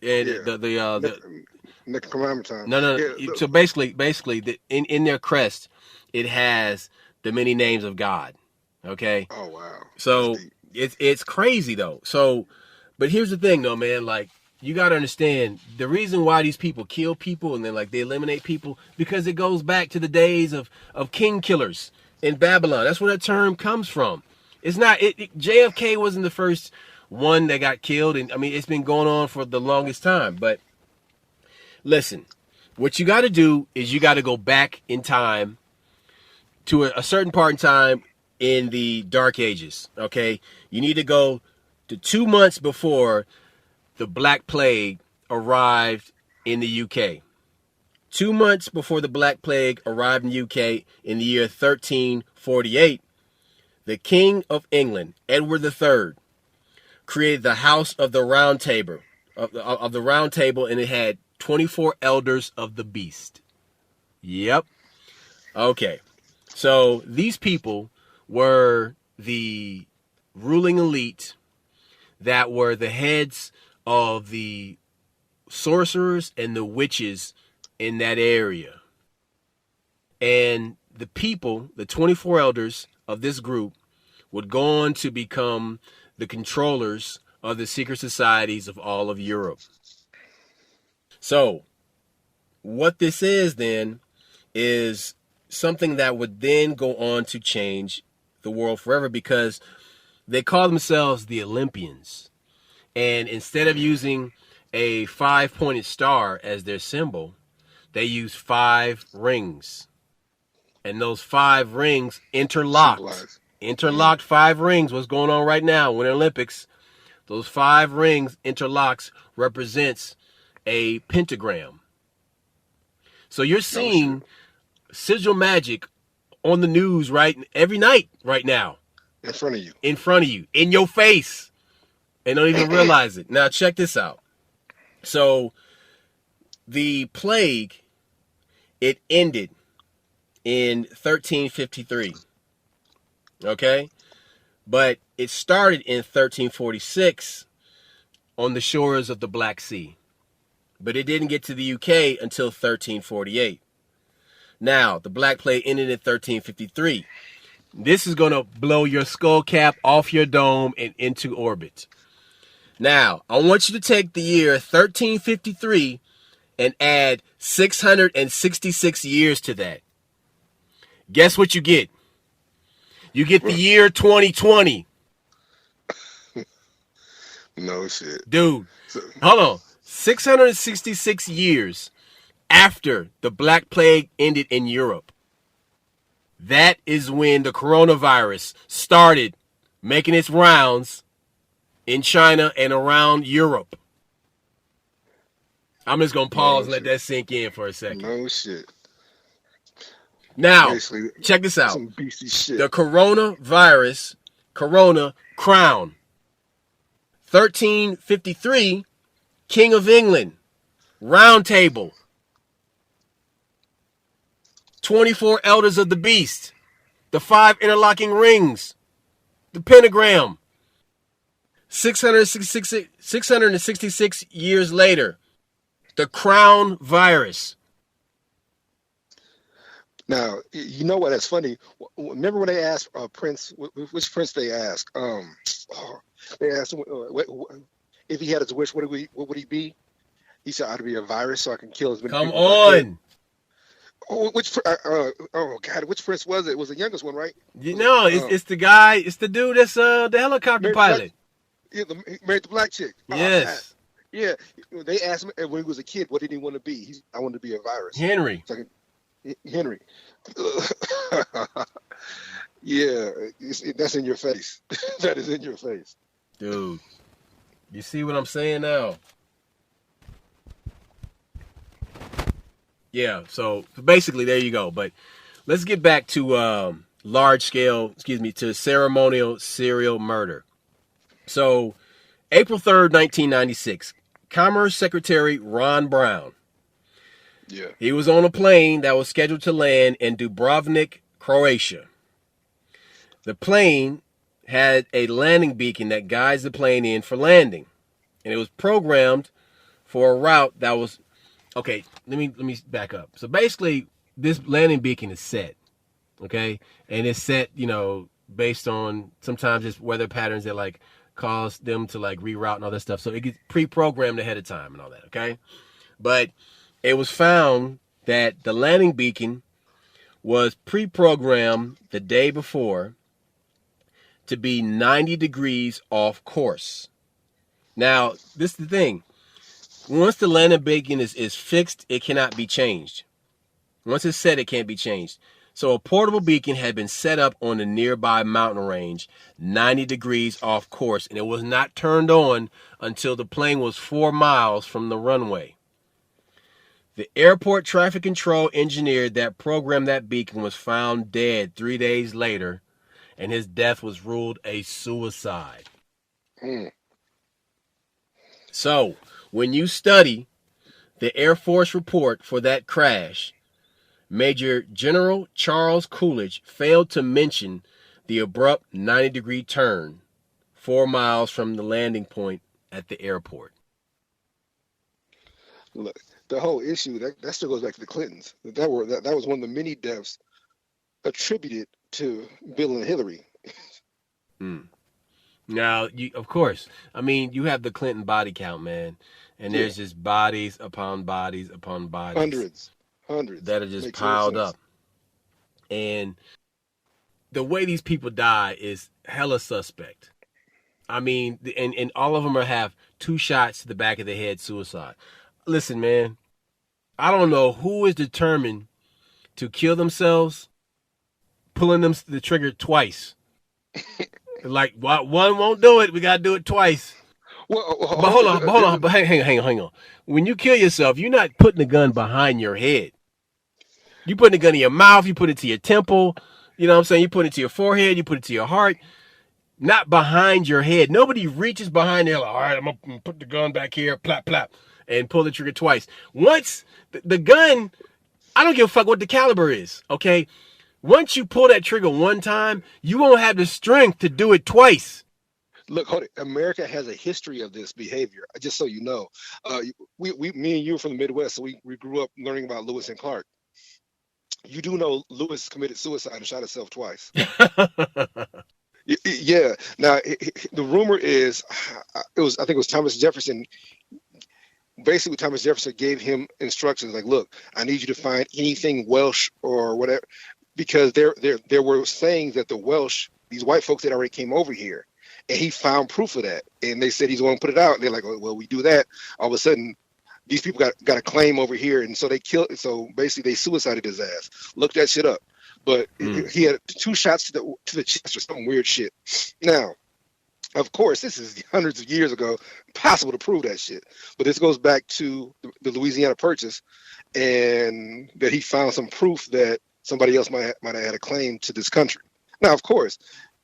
and the Necrogammeton. No. Yeah, so basically, in their crest, it has the many names of God. Okay. Oh wow. So it's crazy though. So, but here's the thing though, man. Like, you got to understand the reason why these people kill people and then like they eliminate people, because it goes back to the days of king killers in Babylon. That's where that term comes from. It's not JFK wasn't the first one that got killed, and I mean it's been going on for the longest time. But listen, what you got to do is you got to go back in time to a certain part in time in the Dark Ages. Okay, you need to go to 2 months before the Black Plague arrived in the UK. 2 months before the Black Plague arrived in the UK in the year 1348, the King of England, Edward III, created the House of the Round Table, of the Round Table, and it had 24 elders of the beast. Yep. Okay. So these people were the ruling elite that were the heads of the sorcerers and the witches in that area. And the people, the 24 elders of this group, would go on to become the controllers of the secret societies of all of Europe. So, what this is then is something that would then go on to change the world forever, because they call themselves the Olympians. And instead of using a 5-pointed star as their symbol, they use 5 rings. And those 5 rings interlocked. Interlocked 5 rings. What's going on right now with the Olympics? Those 5 rings interlocks represents a pentagram. So you're seeing sigil magic on the news every night right now. In front of you. In front of you. In your face. And don't even realize it. Now check this out. So the plague, it ended in 1353. Okay? But it started in 1346 on the shores of the Black Sea. But it didn't get to the UK until 1348. Now, the Black Plague ended in 1353. This is going to blow your skull cap off your dome and into orbit. Now, I want you to take the year 1353 and add 666 years to that. Guess what you get? You get the year 2020. No shit. Dude, hold on. 666 years after the Black Plague ended in Europe. That is when the coronavirus started making its rounds in China and around Europe. I'm just going to pause and let that sink in for a second. No shit. Now, Basically, check this out. some beastie shit. The coronavirus, corona crown. 1353, King of England, round table. 24 elders of the beast. The 5 interlocking rings. The pentagram. 666 years later, the crown virus. Now, you know what? That's funny. Remember when they asked Prince, which Prince they asked? They asked him if he had his wish, what would he be? He said, "I'd be a virus so I can kill as many people." Come on. Oh, which Prince was it? It was the youngest one, right? It's the guy. It's the dude that's the helicopter pilot. He married the black chick. Yes. Yeah. They asked him when he was a kid, what did he want to be? I wanted to be a virus. Henry. Henry. Yeah, that's in your face. That is in your face. Dude, you see what I'm saying now? Yeah, so basically there you go. But let's get back to to ceremonial serial murder. So April 3rd, 1996, Commerce Secretary Ron Brown. Yeah. He was on a plane that was scheduled to land in Dubrovnik, Croatia. The plane had a landing beacon that guides the plane in for landing. And it was programmed for a route that was... Okay, let me back up. So basically, this landing beacon is set, okay? And it's set, based on sometimes it's weather patterns that, like, cause them to, like, reroute and all that stuff. So it gets pre-programmed ahead of time and all that, okay? But it was found that the landing beacon was pre-programmed the day before to be 90 degrees off course. Now, this is the thing. Once the landing beacon is fixed, it cannot be changed. Once it's set, it can't be changed. So a portable beacon had been set up on the nearby mountain range, 90 degrees off course, and it was not turned on until the plane was 4 miles from the runway. The airport traffic control engineer that programmed that beacon was found dead 3 days later, and his death was ruled a suicide. So, when you study the Air Force report for that crash, Major General Charles Coolidge failed to mention the abrupt 90-degree turn 4 miles from the landing point at the airport. Look, the whole issue that still goes back to the Clintons. That was one of the many deaths attributed to Bill and Hillary. Now, of course, I mean, you have the Clinton body count, man, and there's just bodies upon bodies upon bodies. Hundreds that are just piled up. And the way these people die is hella suspect. I mean, and all of them have 2 shots to the back of the head, suicide. Listen, man, I don't know who is determined to kill themselves pulling the trigger twice. Like, one won't do it. We got to do it twice. Well, but hold on. But hang on. When you kill yourself, you're not putting the gun behind your head. You put the gun in your mouth. You put it to your temple. You know what I'm saying? You put it to your forehead. You put it to your heart. Not behind your head. Nobody reaches behind there like, all right, I'm going to put the gun back here, plap, plap, and pull the trigger twice. Once the gun, I don't give a fuck what the caliber is, okay? Once you pull that trigger one time, you won't have the strength to do it twice. Look, hold it. America has a history of this behavior, just so you know. Me and you are from the Midwest, so we grew up learning about Lewis and Clark. You do know Lewis committed suicide and shot himself twice. Yeah. Now, the rumor is, I think it was Thomas Jefferson. Basically, Thomas Jefferson gave him instructions like, look, I need you to find anything Welsh or whatever, because there were sayings that the Welsh, these white folks that already came over here, and he found proof of that. And they said he's going to put it out. And they're like, well, we do that. All of a sudden, these people got a claim over here. And so they basically they suicided his ass. Look that shit up. but Mm. he had 2 shots to the chest or some weird shit. Now, of course, this is hundreds of years ago. Impossible to prove that shit. But this goes back to the Louisiana Purchase, and that he found some proof that somebody else might have had a claim to this country. Now, of course,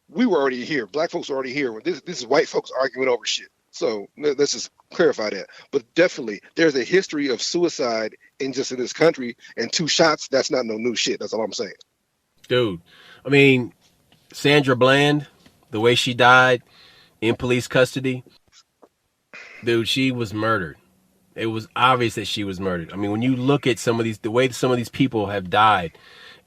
we were already here. Black folks were already here. This is white folks arguing over shit. So let's just clarify that. But definitely, there's a history of suicide in this country, and 2 shots. That's not no new shit. That's all I'm saying. Dude, I mean, Sandra Bland, the way she died in police custody, dude, she was murdered. It was obvious that she was murdered. I mean, when you look at the way some of these people have died,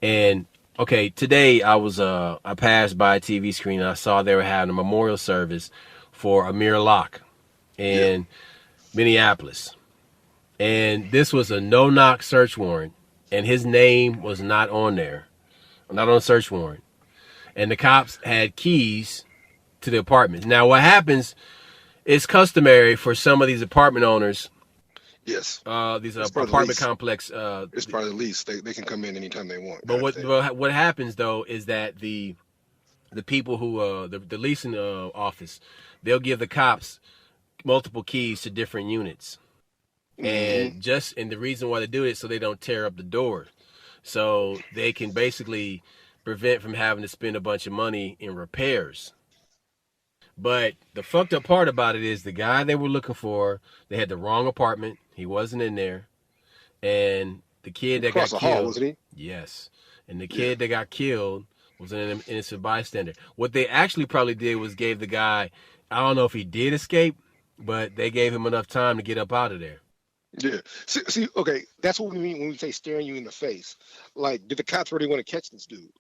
and okay, today I passed by a TV screen and I saw they were having a memorial service for Amir Locke in Minneapolis. And this was a no-knock search warrant, and his name was not on there, not on a search warrant. And the cops had keys to the apartment. Now, what happens, it's customary for some of these apartment owners, Yes. these apartment complex. It's part of the lease. They can come in anytime they want. But what happens, though, is that the people who, the leasing office, they'll give the cops multiple keys to different units. And the reason why they do it, so they don't tear up the door, so they can basically prevent from having to spend a bunch of money in repairs. But the fucked up part about it is the guy they were looking for, they had the wrong apartment. He wasn't in there, and the kid that got killed, hall, wasn't he? Yes, and the kid that got killed was an innocent bystander. What they actually probably did was gave the guy, I don't know if he did escape, but they gave him enough time to get up out of there. Yeah. See, okay, that's what we mean when we say staring you in the face. Like, did the cops really want to catch this dude?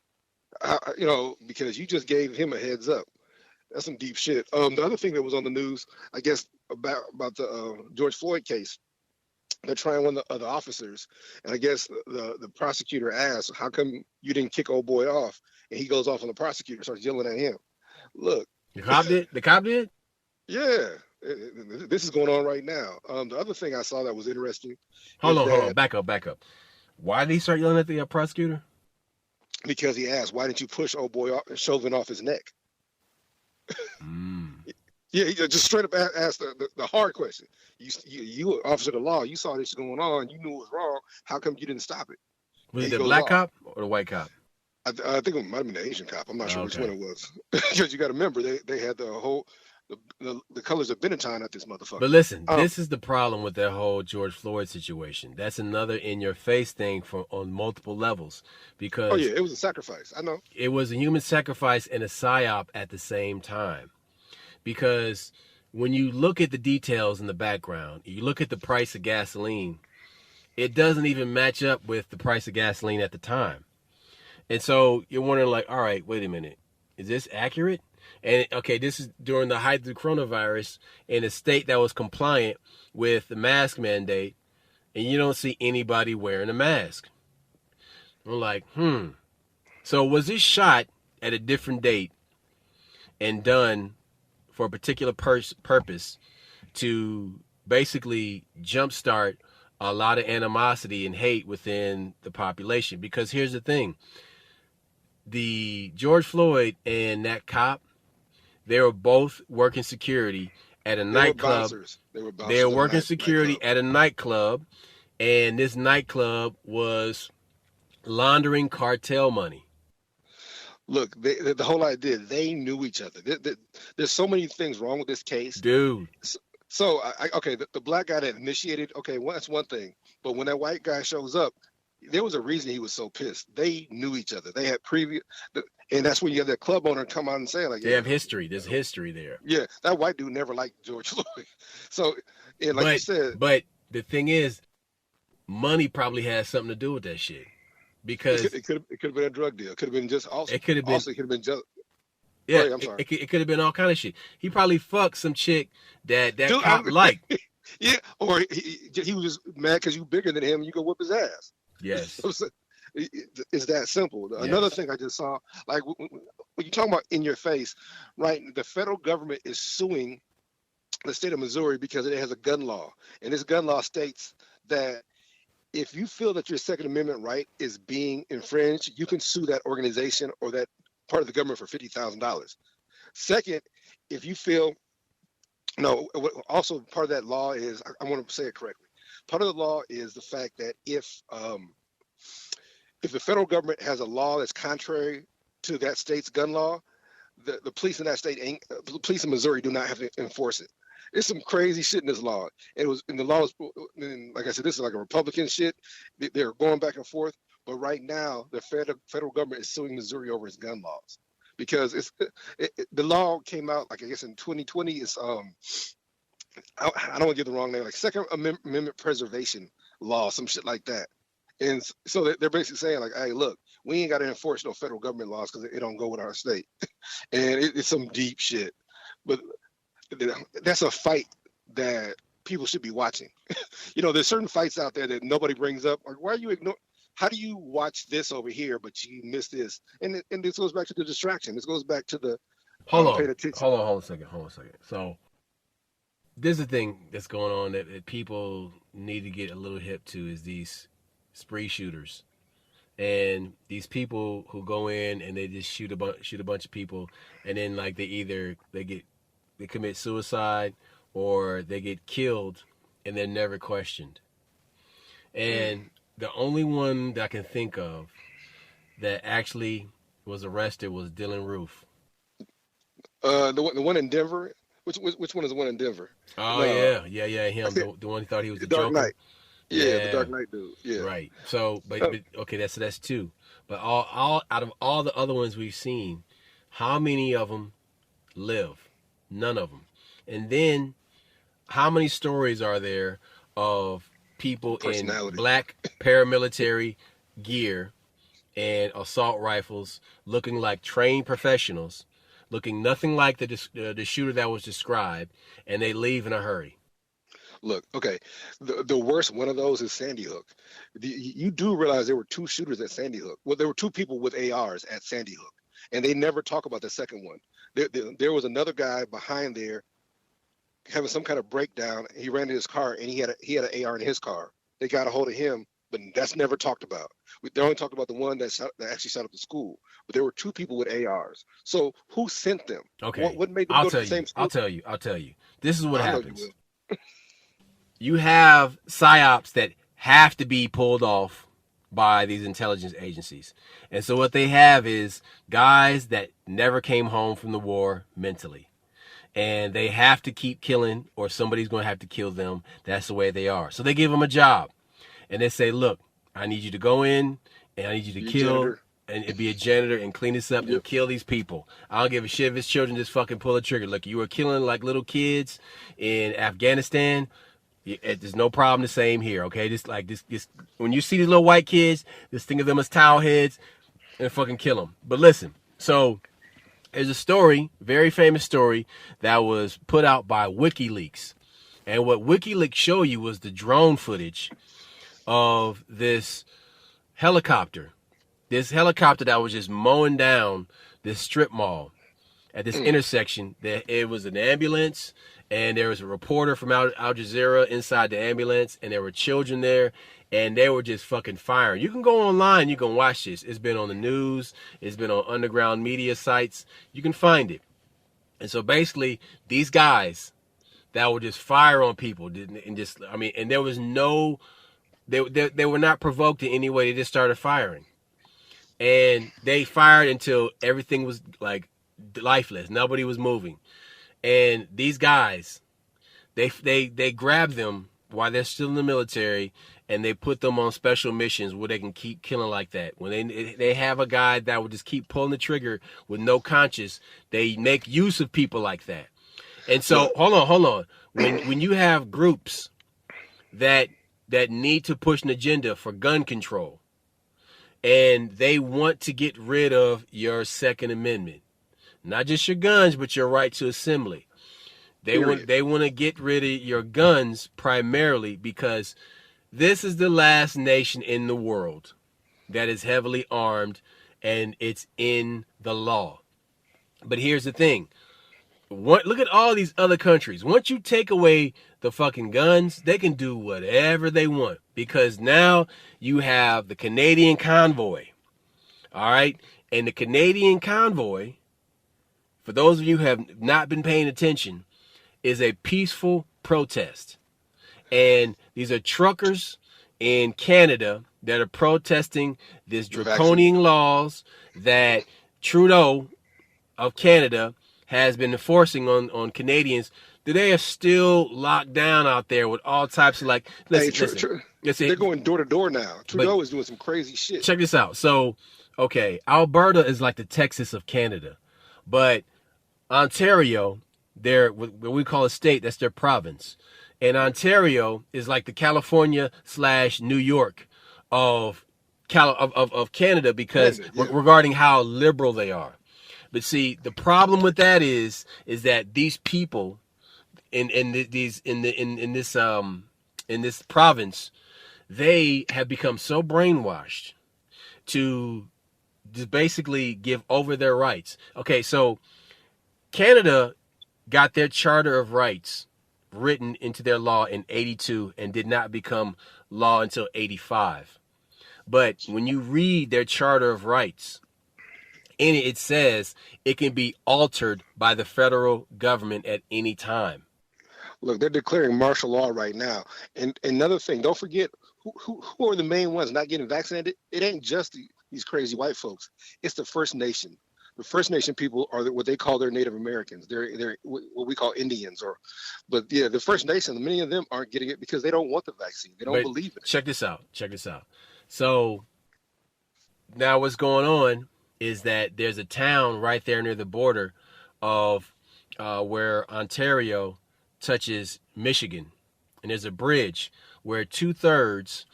Because you just gave him a heads up. That's some deep shit. The other thing that was on the news, I guess, about the George Floyd case, they're trying one of the officers, and I guess the prosecutor asked, "How come you didn't kick old boy off?" And he goes off on the prosecutor, starts yelling at him. Look, the cop did. The cop did. Yeah, this is going on right now. The other thing I saw that was interesting. Hold on, back up. Why did he start yelling at the prosecutor? Because he asked, "Why didn't you push old boy Chauvin off his neck?" Yeah, he just straight up asked the hard question. You officer of the law, you saw this going on, you knew it was wrong. How come you didn't stop it? Was it the black cop or the white cop? I think it might have been the Asian cop. I'm not sure which one it was. Because you got to remember, they had the colors of Benetton at this motherfucker. But listen, this is the problem with that whole George Floyd situation. That's another in-your-face thing on multiple levels. Because it was a sacrifice. I know. It was a human sacrifice and a psyop at the same time. Because when you look at the details in the background, you look at the price of gasoline, it doesn't even match up with the price of gasoline at the time. And so you're wondering, like, all right, wait a minute. Is this accurate? And, okay, this is during the height of the coronavirus in a state that was compliant with the mask mandate, and you don't see anybody wearing a mask. I'm like, So was this shot at a different date and done for a particular purpose to basically jumpstart a lot of animosity and hate within the population? Because here's the thing. The George Floyd and that cop, they were both working security at a nightclub. They were working security at a nightclub, and this nightclub was laundering cartel money. Look, the whole idea, they knew each other. There's so many things wrong with this case. Dude. So, the black guy that initiated, that's one thing. But when that white guy shows up, there was a reason he was so pissed. They knew each other. They had and that's when you have that club owner come out and say, like, they have history. There's history there. Yeah, that white dude never liked George Floyd. So, and like you said. But the thing is, money probably has something to do with that shit. Because it could have been a drug deal. It could have been just also. It could have been. Also, it could have been just. Yeah, I'm sorry. It could have been all kind of shit. He probably fucked some chick that dude, cop liked. Yeah, or he was just mad because you bigger than him and you go whip his ass. Yes. It's that simple. Yes. Another thing I just saw, like when you talk about in your face, right? The federal government is suing the state of Missouri because it has a gun law, and this gun law states that if you feel that your Second Amendment right is being infringed, you can sue that organization or that part of the government for $50,000. Second, if you feel no, also part of that law is I want to say it correctly. Part of the law is the fact that if the federal government has a law that's contrary to that state's gun law, the police in that state ain't the police in Missouri do not have to enforce it. There's some crazy shit in this law. It was in the law was, and like I said, this is like a Republican shit. They're going back and forth. But right now, the federal government is suing Missouri over its gun laws because the law came out like I guess in 2020. It's I don't want to give the wrong name, like Second Amendment preservation law, some shit like that. And so they're basically saying like, hey, look, we ain't got to enforce no federal government laws because it don't go with our state. And it's some deep shit. But that's a fight that people should be watching. There's certain fights out there that nobody brings up. Like, why are you ignoring? How do you watch this over here, but you miss this? And this goes back to the distraction. This goes back to the paying attention. Hold on a second. So this is the thing that's going on that people need to get a little hip to is these spree shooters. And these people who go in and they just shoot a bunch of people, and then like they commit suicide or they get killed, and they're never questioned. And the only one that I can think of that actually was arrested was Dylan Roof. The one in Denver. Which one is the one in Denver? Oh yeah, him. The one who thought he was the Dark Joker. Knight. Yeah, the Dark Knight dude. Yeah. Right. So, but okay, that's two. But all out of all the other ones we've seen, how many of them live? None of them. And then, how many stories are there of people in black paramilitary gear and assault rifles looking like trained professionals, looking nothing like the shooter that was described, and they leave in a hurry? Look, okay, the worst one of those is Sandy Hook. You do realize there were two shooters at Sandy Hook. Well, there were two people with ARs at Sandy Hook, and they never talk about the second one. There was another guy behind there having some kind of breakdown. He ran to his car, and he had an AR in his car. They got a hold of him, but that's never talked about. They only talked about the one that actually shot up the school. But there were two people with ARs. So who sent them? Okay, what made them go to the same school? I'll tell you. This is what happens. You have psyops that have to be pulled off by these intelligence agencies. And so what they have is guys that never came home from the war mentally. And they have to keep killing, or somebody's going to have to kill them. That's the way they are. So they give them a job. And they say, look, I need you to go in, and I need you to kill and be a janitor and clean this up and kill these people. I don't give a shit if his children just fucking pull a trigger. Look, you were killing like little kids in Afghanistan. There's no problem the same here, okay? Just when you see these little white kids, just think of them as towel heads and fucking kill them. But listen, so there's a story, very famous story, that was put out by WikiLeaks. And what WikiLeaks showed you was the drone footage of this helicopter. This helicopter that was just mowing down this strip mall at this intersection. It was an ambulance, and there was a reporter from Al Jazeera inside the ambulance, and there were children there, and they were just fucking firing. You can go online, you can watch this. It's been on the news, it's been on underground media sites. You can find it. And so basically, these guys that would just fire on people, and there was no, they were not provoked in any way. They just started firing. And they fired until everything was like lifeless. Nobody was moving. And these guys, they grab them while they're still in the military, and they put them on special missions where they can keep killing like that. When they have a guy that will just keep pulling the trigger with no conscience, they make use of people like that. And so, hold on. When you have groups that need to push an agenda for gun control, and they want to get rid of your Second Amendment, not just your guns, but your right to assembly. They want to get rid of your guns primarily because this is the last nation in the world that is heavily armed, and it's in the law. But here's the thing. look at all these other countries. Once you take away the fucking guns, they can do whatever they want, because now you have the Canadian convoy. All right. And the Canadian convoy, for those of you who have not been paying attention, is a peaceful protest. And these are truckers in Canada that are protesting this draconian laws that Trudeau of Canada has been enforcing on Canadians. They are still locked down out there with all types of listen, they're going door to door now. Trudeau is doing some crazy shit. Check this out. So, okay, Alberta is like the Texas of Canada, but Ontario, they're what we call a state. That's their province. And Ontario is like the California/New York of Canada, because regarding how liberal they are. But see, the problem with that is that these people in this province, they have become so brainwashed to just basically give over their rights. Okay, so Canada got their Charter of Rights written into their law in 82 and did not become law until 85. But when you read their Charter of Rights, in it says it can be altered by the federal government at any time. Look, they're declaring martial law right now. And another thing, don't forget, who are the main ones not getting vaccinated? It ain't just these crazy white folks. It's the First Nation. The First Nation people are what they call their Native Americans. They're what we call Indians, but yeah, the First Nation. Many of them aren't getting it because they don't want the vaccine. They don't believe in it. Check this out. So now what's going on is that there's a town right there near the border of where Ontario touches Michigan, and there's a bridge where 2/3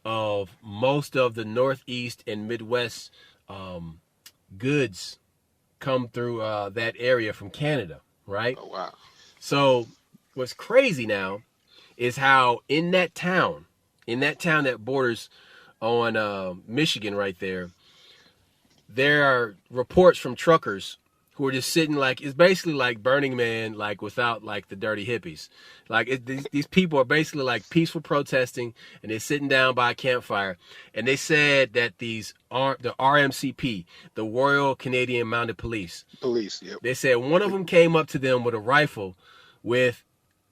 of most of the Northeast and Midwest goods come through that area from Canada, right? Oh, wow. So what's crazy now is how in that town that borders on Michigan right there are reports from truckers who are just sitting it's basically like Burning Man, without the dirty hippies. These people are basically like peaceful protesting, and they're sitting down by a campfire. And they said that the RMCP, the Royal Canadian Mounted Police, yep. They said one of them came up to them with a rifle. With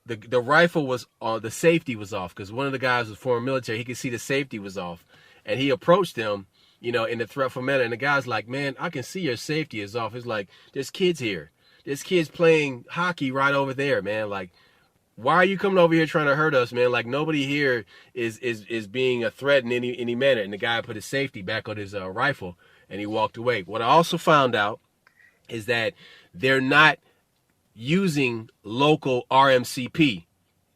the rifle was the safety was off, because one of the guys was former military. He could see the safety was off, and he approached them, in a threatful manner. And the guy's like, man, I can see your safety is off. It's like, there's kids here. There's kids playing hockey right over there, man. Why are you coming over here trying to hurt us, man? Nobody here is being a threat in any manner. And the guy put his safety back on his rifle, and he walked away. What I also found out is that they're not using local RMCP,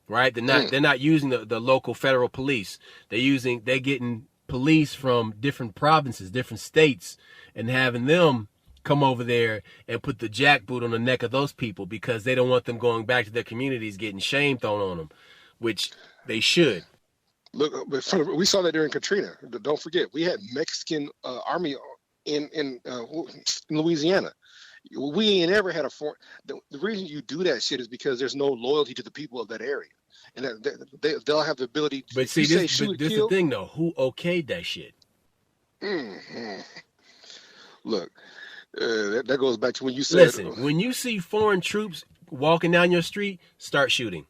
right? They're not using the local federal police. They're getting police from different provinces, different states, and having them come over there and put the jackboot on the neck of those people, because they don't want them going back to their communities getting shame thrown on them, which they should. Look, we saw that during Katrina. Don't forget, we had Mexican army in Louisiana. We ain't ever had a foreign. The reason you do that shit is because there's no loyalty to the people of that area. And they'll have the ability to. But see, this is the thing, though. Who okayed that shit? Mm-hmm. Look, that goes back to when you said. Listen, when you see foreign troops walking down your street, start shooting.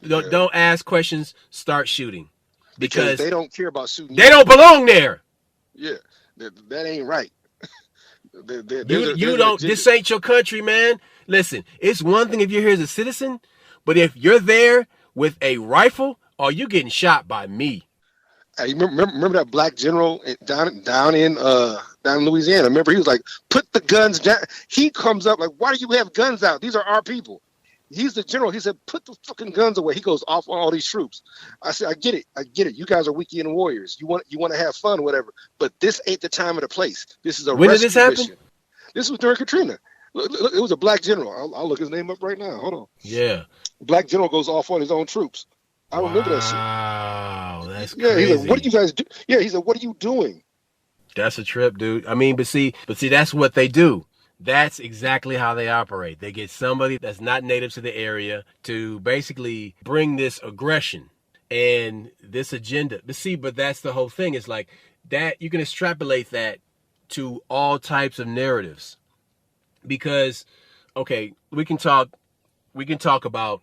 Don't ask questions. Start shooting, because they don't care about shooting. They don't belong there. Yeah, that ain't right. You don't. This ain't your country, man. Listen, it's one thing if you're here as a citizen. But if you're there with a rifle, you getting shot by me. Hey, remember that black general down in Louisiana? Remember, he was like, put the guns down. He comes up like, why do you have guns out? These are our people. He's the general. He said, put the fucking guns away. He goes off on all these troops. I said, I get it. You guys are weekend warriors. You want to have fun, whatever. But this ain't the time or the place. This is a when did this happen? Mission. This was during Katrina. Look, it was a black general. I'll look his name up right now. Hold on. Yeah. Black general goes off on his own troops. I remember that shit. Wow, that's crazy. Yeah, he's like, what do you guys do? Yeah, he said, what are you doing? That's a trip, dude. I mean, but see, that's what they do. That's exactly how they operate. They get somebody that's not native to the area to basically bring this aggression and this agenda. But that's the whole thing. It's like that you can extrapolate that to all types of narratives. Because okay, we can talk about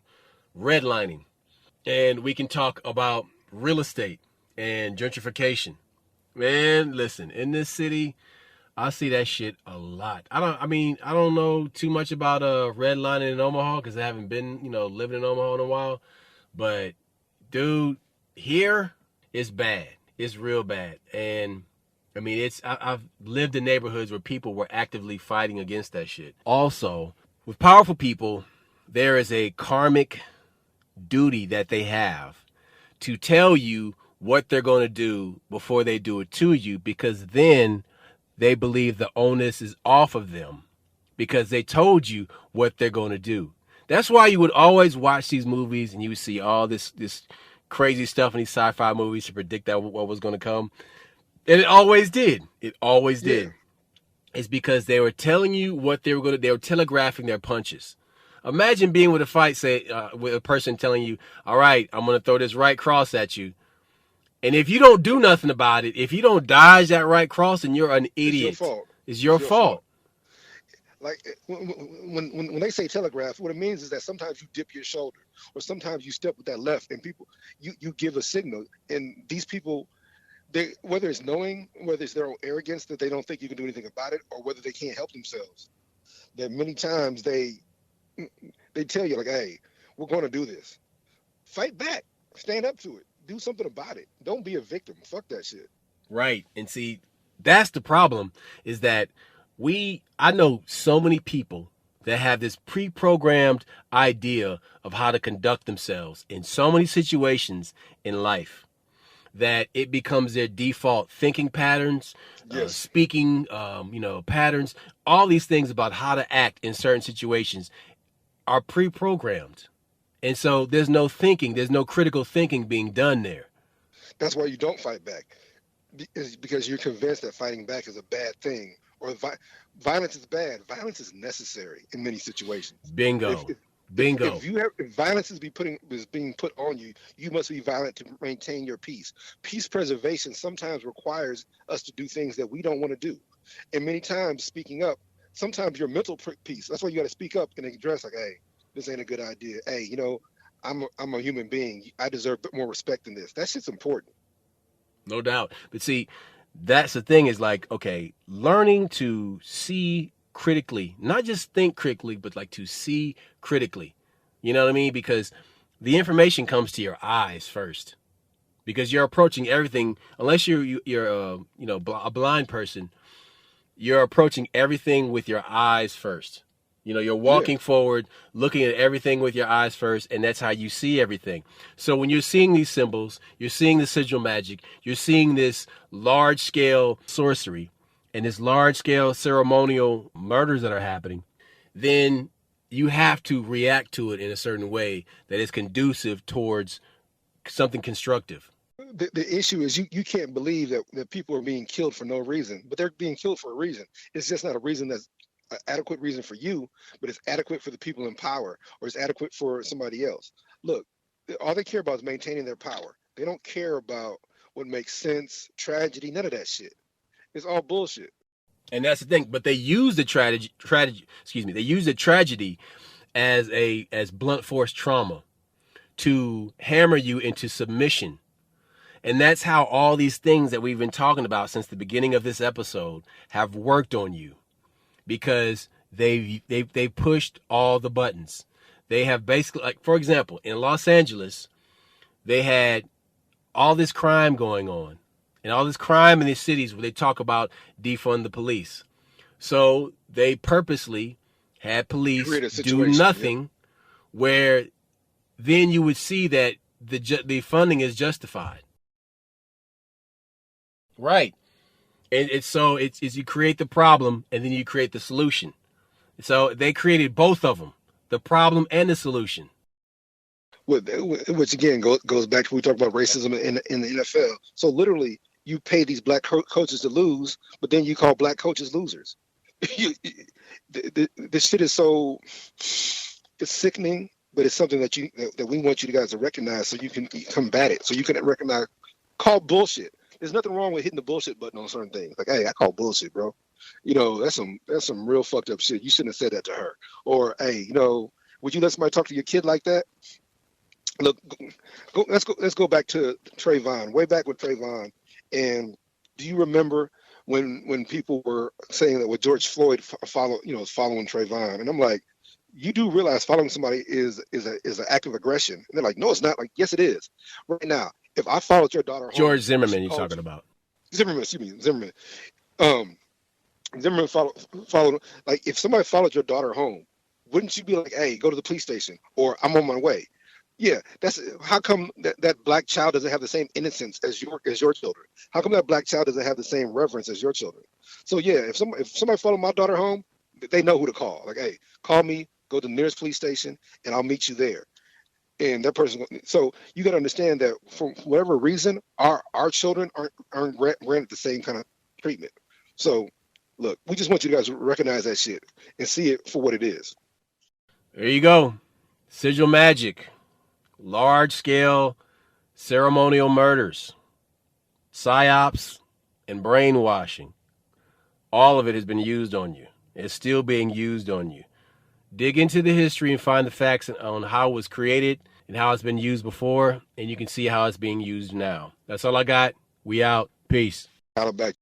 redlining, and we can talk about real estate and gentrification. Man, listen, in this city, I see that shit a lot. I don't know too much about redlining in Omaha because I haven't been, living in Omaha in a while. But dude, here it's bad. It's real bad. And I mean, I've lived in neighborhoods where people were actively fighting against that shit. Also, with powerful people, there is a karmic duty that they have to tell you what they're going to do before they do it to you, because then they believe the onus is off of them because they told you what they're going to do. That's why you would always watch these movies and you would see all this crazy stuff in these sci-fi movies to predict that what was going to come. And it always did. It always did. Yeah. It's because they were telling you what they were going to, they were telegraphing their punches. Imagine being with a fight, say, with a person telling you, all right, I'm going to throw this right cross at you. And if you don't do nothing about it, if you don't dodge that right cross, then you're an It's your idiot. fault. It's It's your your fault. fault. Like when they say telegraph, what it means is that sometimes you dip your shoulder, or sometimes you step with that left, and people you give a signal, and these people, they, whether it's knowing, whether it's their own arrogance that they don't think you can do anything about it, or whether they can't help themselves, that many times they tell you like, hey, we're going to do this. Fight back. Stand up to it. Do something about it. Don't be a victim. Fuck that shit. Right. And see, that's the problem is that I know so many people that have this pre-programmed idea of how to conduct themselves in so many situations in life that it becomes their default thinking patterns, Yes. speaking, patterns, all these things about how to act in certain situations are pre-programmed. And so there's no thinking, there's no critical thinking being done there. That's why you don't fight back. Is because you're convinced that fighting back is a bad thing, or violence is bad. Violence is necessary in many situations. If Bingo. if Bingo. if violence is being put on you, you must be violent to maintain your peace. Peace preservation sometimes requires us to do things that we don't want to do, and many times speaking up. Sometimes your mental peace. That's why you got to speak up and address like, hey, this ain't a good idea. Hey, I'm a human being. I deserve more respect than this. That shit's important. No doubt. But see, that's the thing is like, okay, learning to see critically, not just think critically, but like to see critically. You know what I mean? Because the information comes to your eyes first. Because you're approaching everything, unless you're a blind person, you're approaching everything with your eyes first. You're Yeah. walking forward, looking at everything with your eyes first, and that's how you see everything. So when you're seeing these symbols, you're seeing the sigil magic, you're seeing this large scale sorcery and this large scale ceremonial murders that are happening, then you have to react to it in a certain way that is conducive towards something constructive. The issue is you can't believe that people are being killed for no reason, but they're being killed for a reason. It's just not a reason that's an adequate reason for you, but it's adequate for the people in power, or it's adequate for somebody else. Look, all they care about is maintaining their power. They don't care about what makes sense, tragedy, none of that shit. It's all bullshit. And that's the thing. But they use the they use the tragedy as blunt force trauma to hammer you into submission. And that's how all these things that we've been talking about since the beginning of this episode have worked on you, because they pushed all the buttons. They have basically, like, for example, in Los Angeles, they had all this crime going on, and all this crime in these cities where they talk about defund the police. So they purposely had police Create a do situation. Yep. nothing, where then you would see that the funding is justified. Right. And it's you create the problem and then you create the solution. So they created both of them, the problem and the solution. Which again goes back to when we talk about racism in the NFL. So literally, you pay these black coaches to lose, but then you call black coaches losers. You- This shit is so, it's sickening, but it's something that we want you guys to recognize so you can combat it, so you can recognize, call bullshit. There's nothing wrong with hitting the bullshit button on certain things. Like, hey, I call bullshit, bro. That's some real fucked up shit. You shouldn't have said that to her. Or, hey, would you let somebody talk to your kid like that? Look, let's go back to Trayvon, way back with Trayvon. And do you remember when people were saying that with George Floyd was following Trayvon? And I'm like, you do realize following somebody is an act of aggression. And they're like, no, it's not. Like, yes, it is. Right now, if I followed your daughter home, George Zimmerman, you're talking about. Zimmerman, excuse me, Zimmerman. Zimmerman followed, like, if somebody followed your daughter home, wouldn't you be like, hey, go to the police station, or I'm on my way? Yeah, that's how come that black child doesn't have the same innocence as your children? How come that black child doesn't have the same reverence as your children? So yeah, if somebody followed my daughter home, they know who to call. Like, hey, call me, go to the nearest police station, and I'll meet you there. And that person. So you got to understand that for whatever reason, our children aren't granted the same kind of treatment. So look, we just want you guys to recognize that shit and see it for what it is. There you go. Sigil magic. Large-scale ceremonial murders, psyops, and brainwashing. All of it has been used on you. It's still being used on you. Dig into the history and find the facts on how it was created and how it's been used before, and you can see how it's being used now. That's all I got. We out. Peace. Out of back.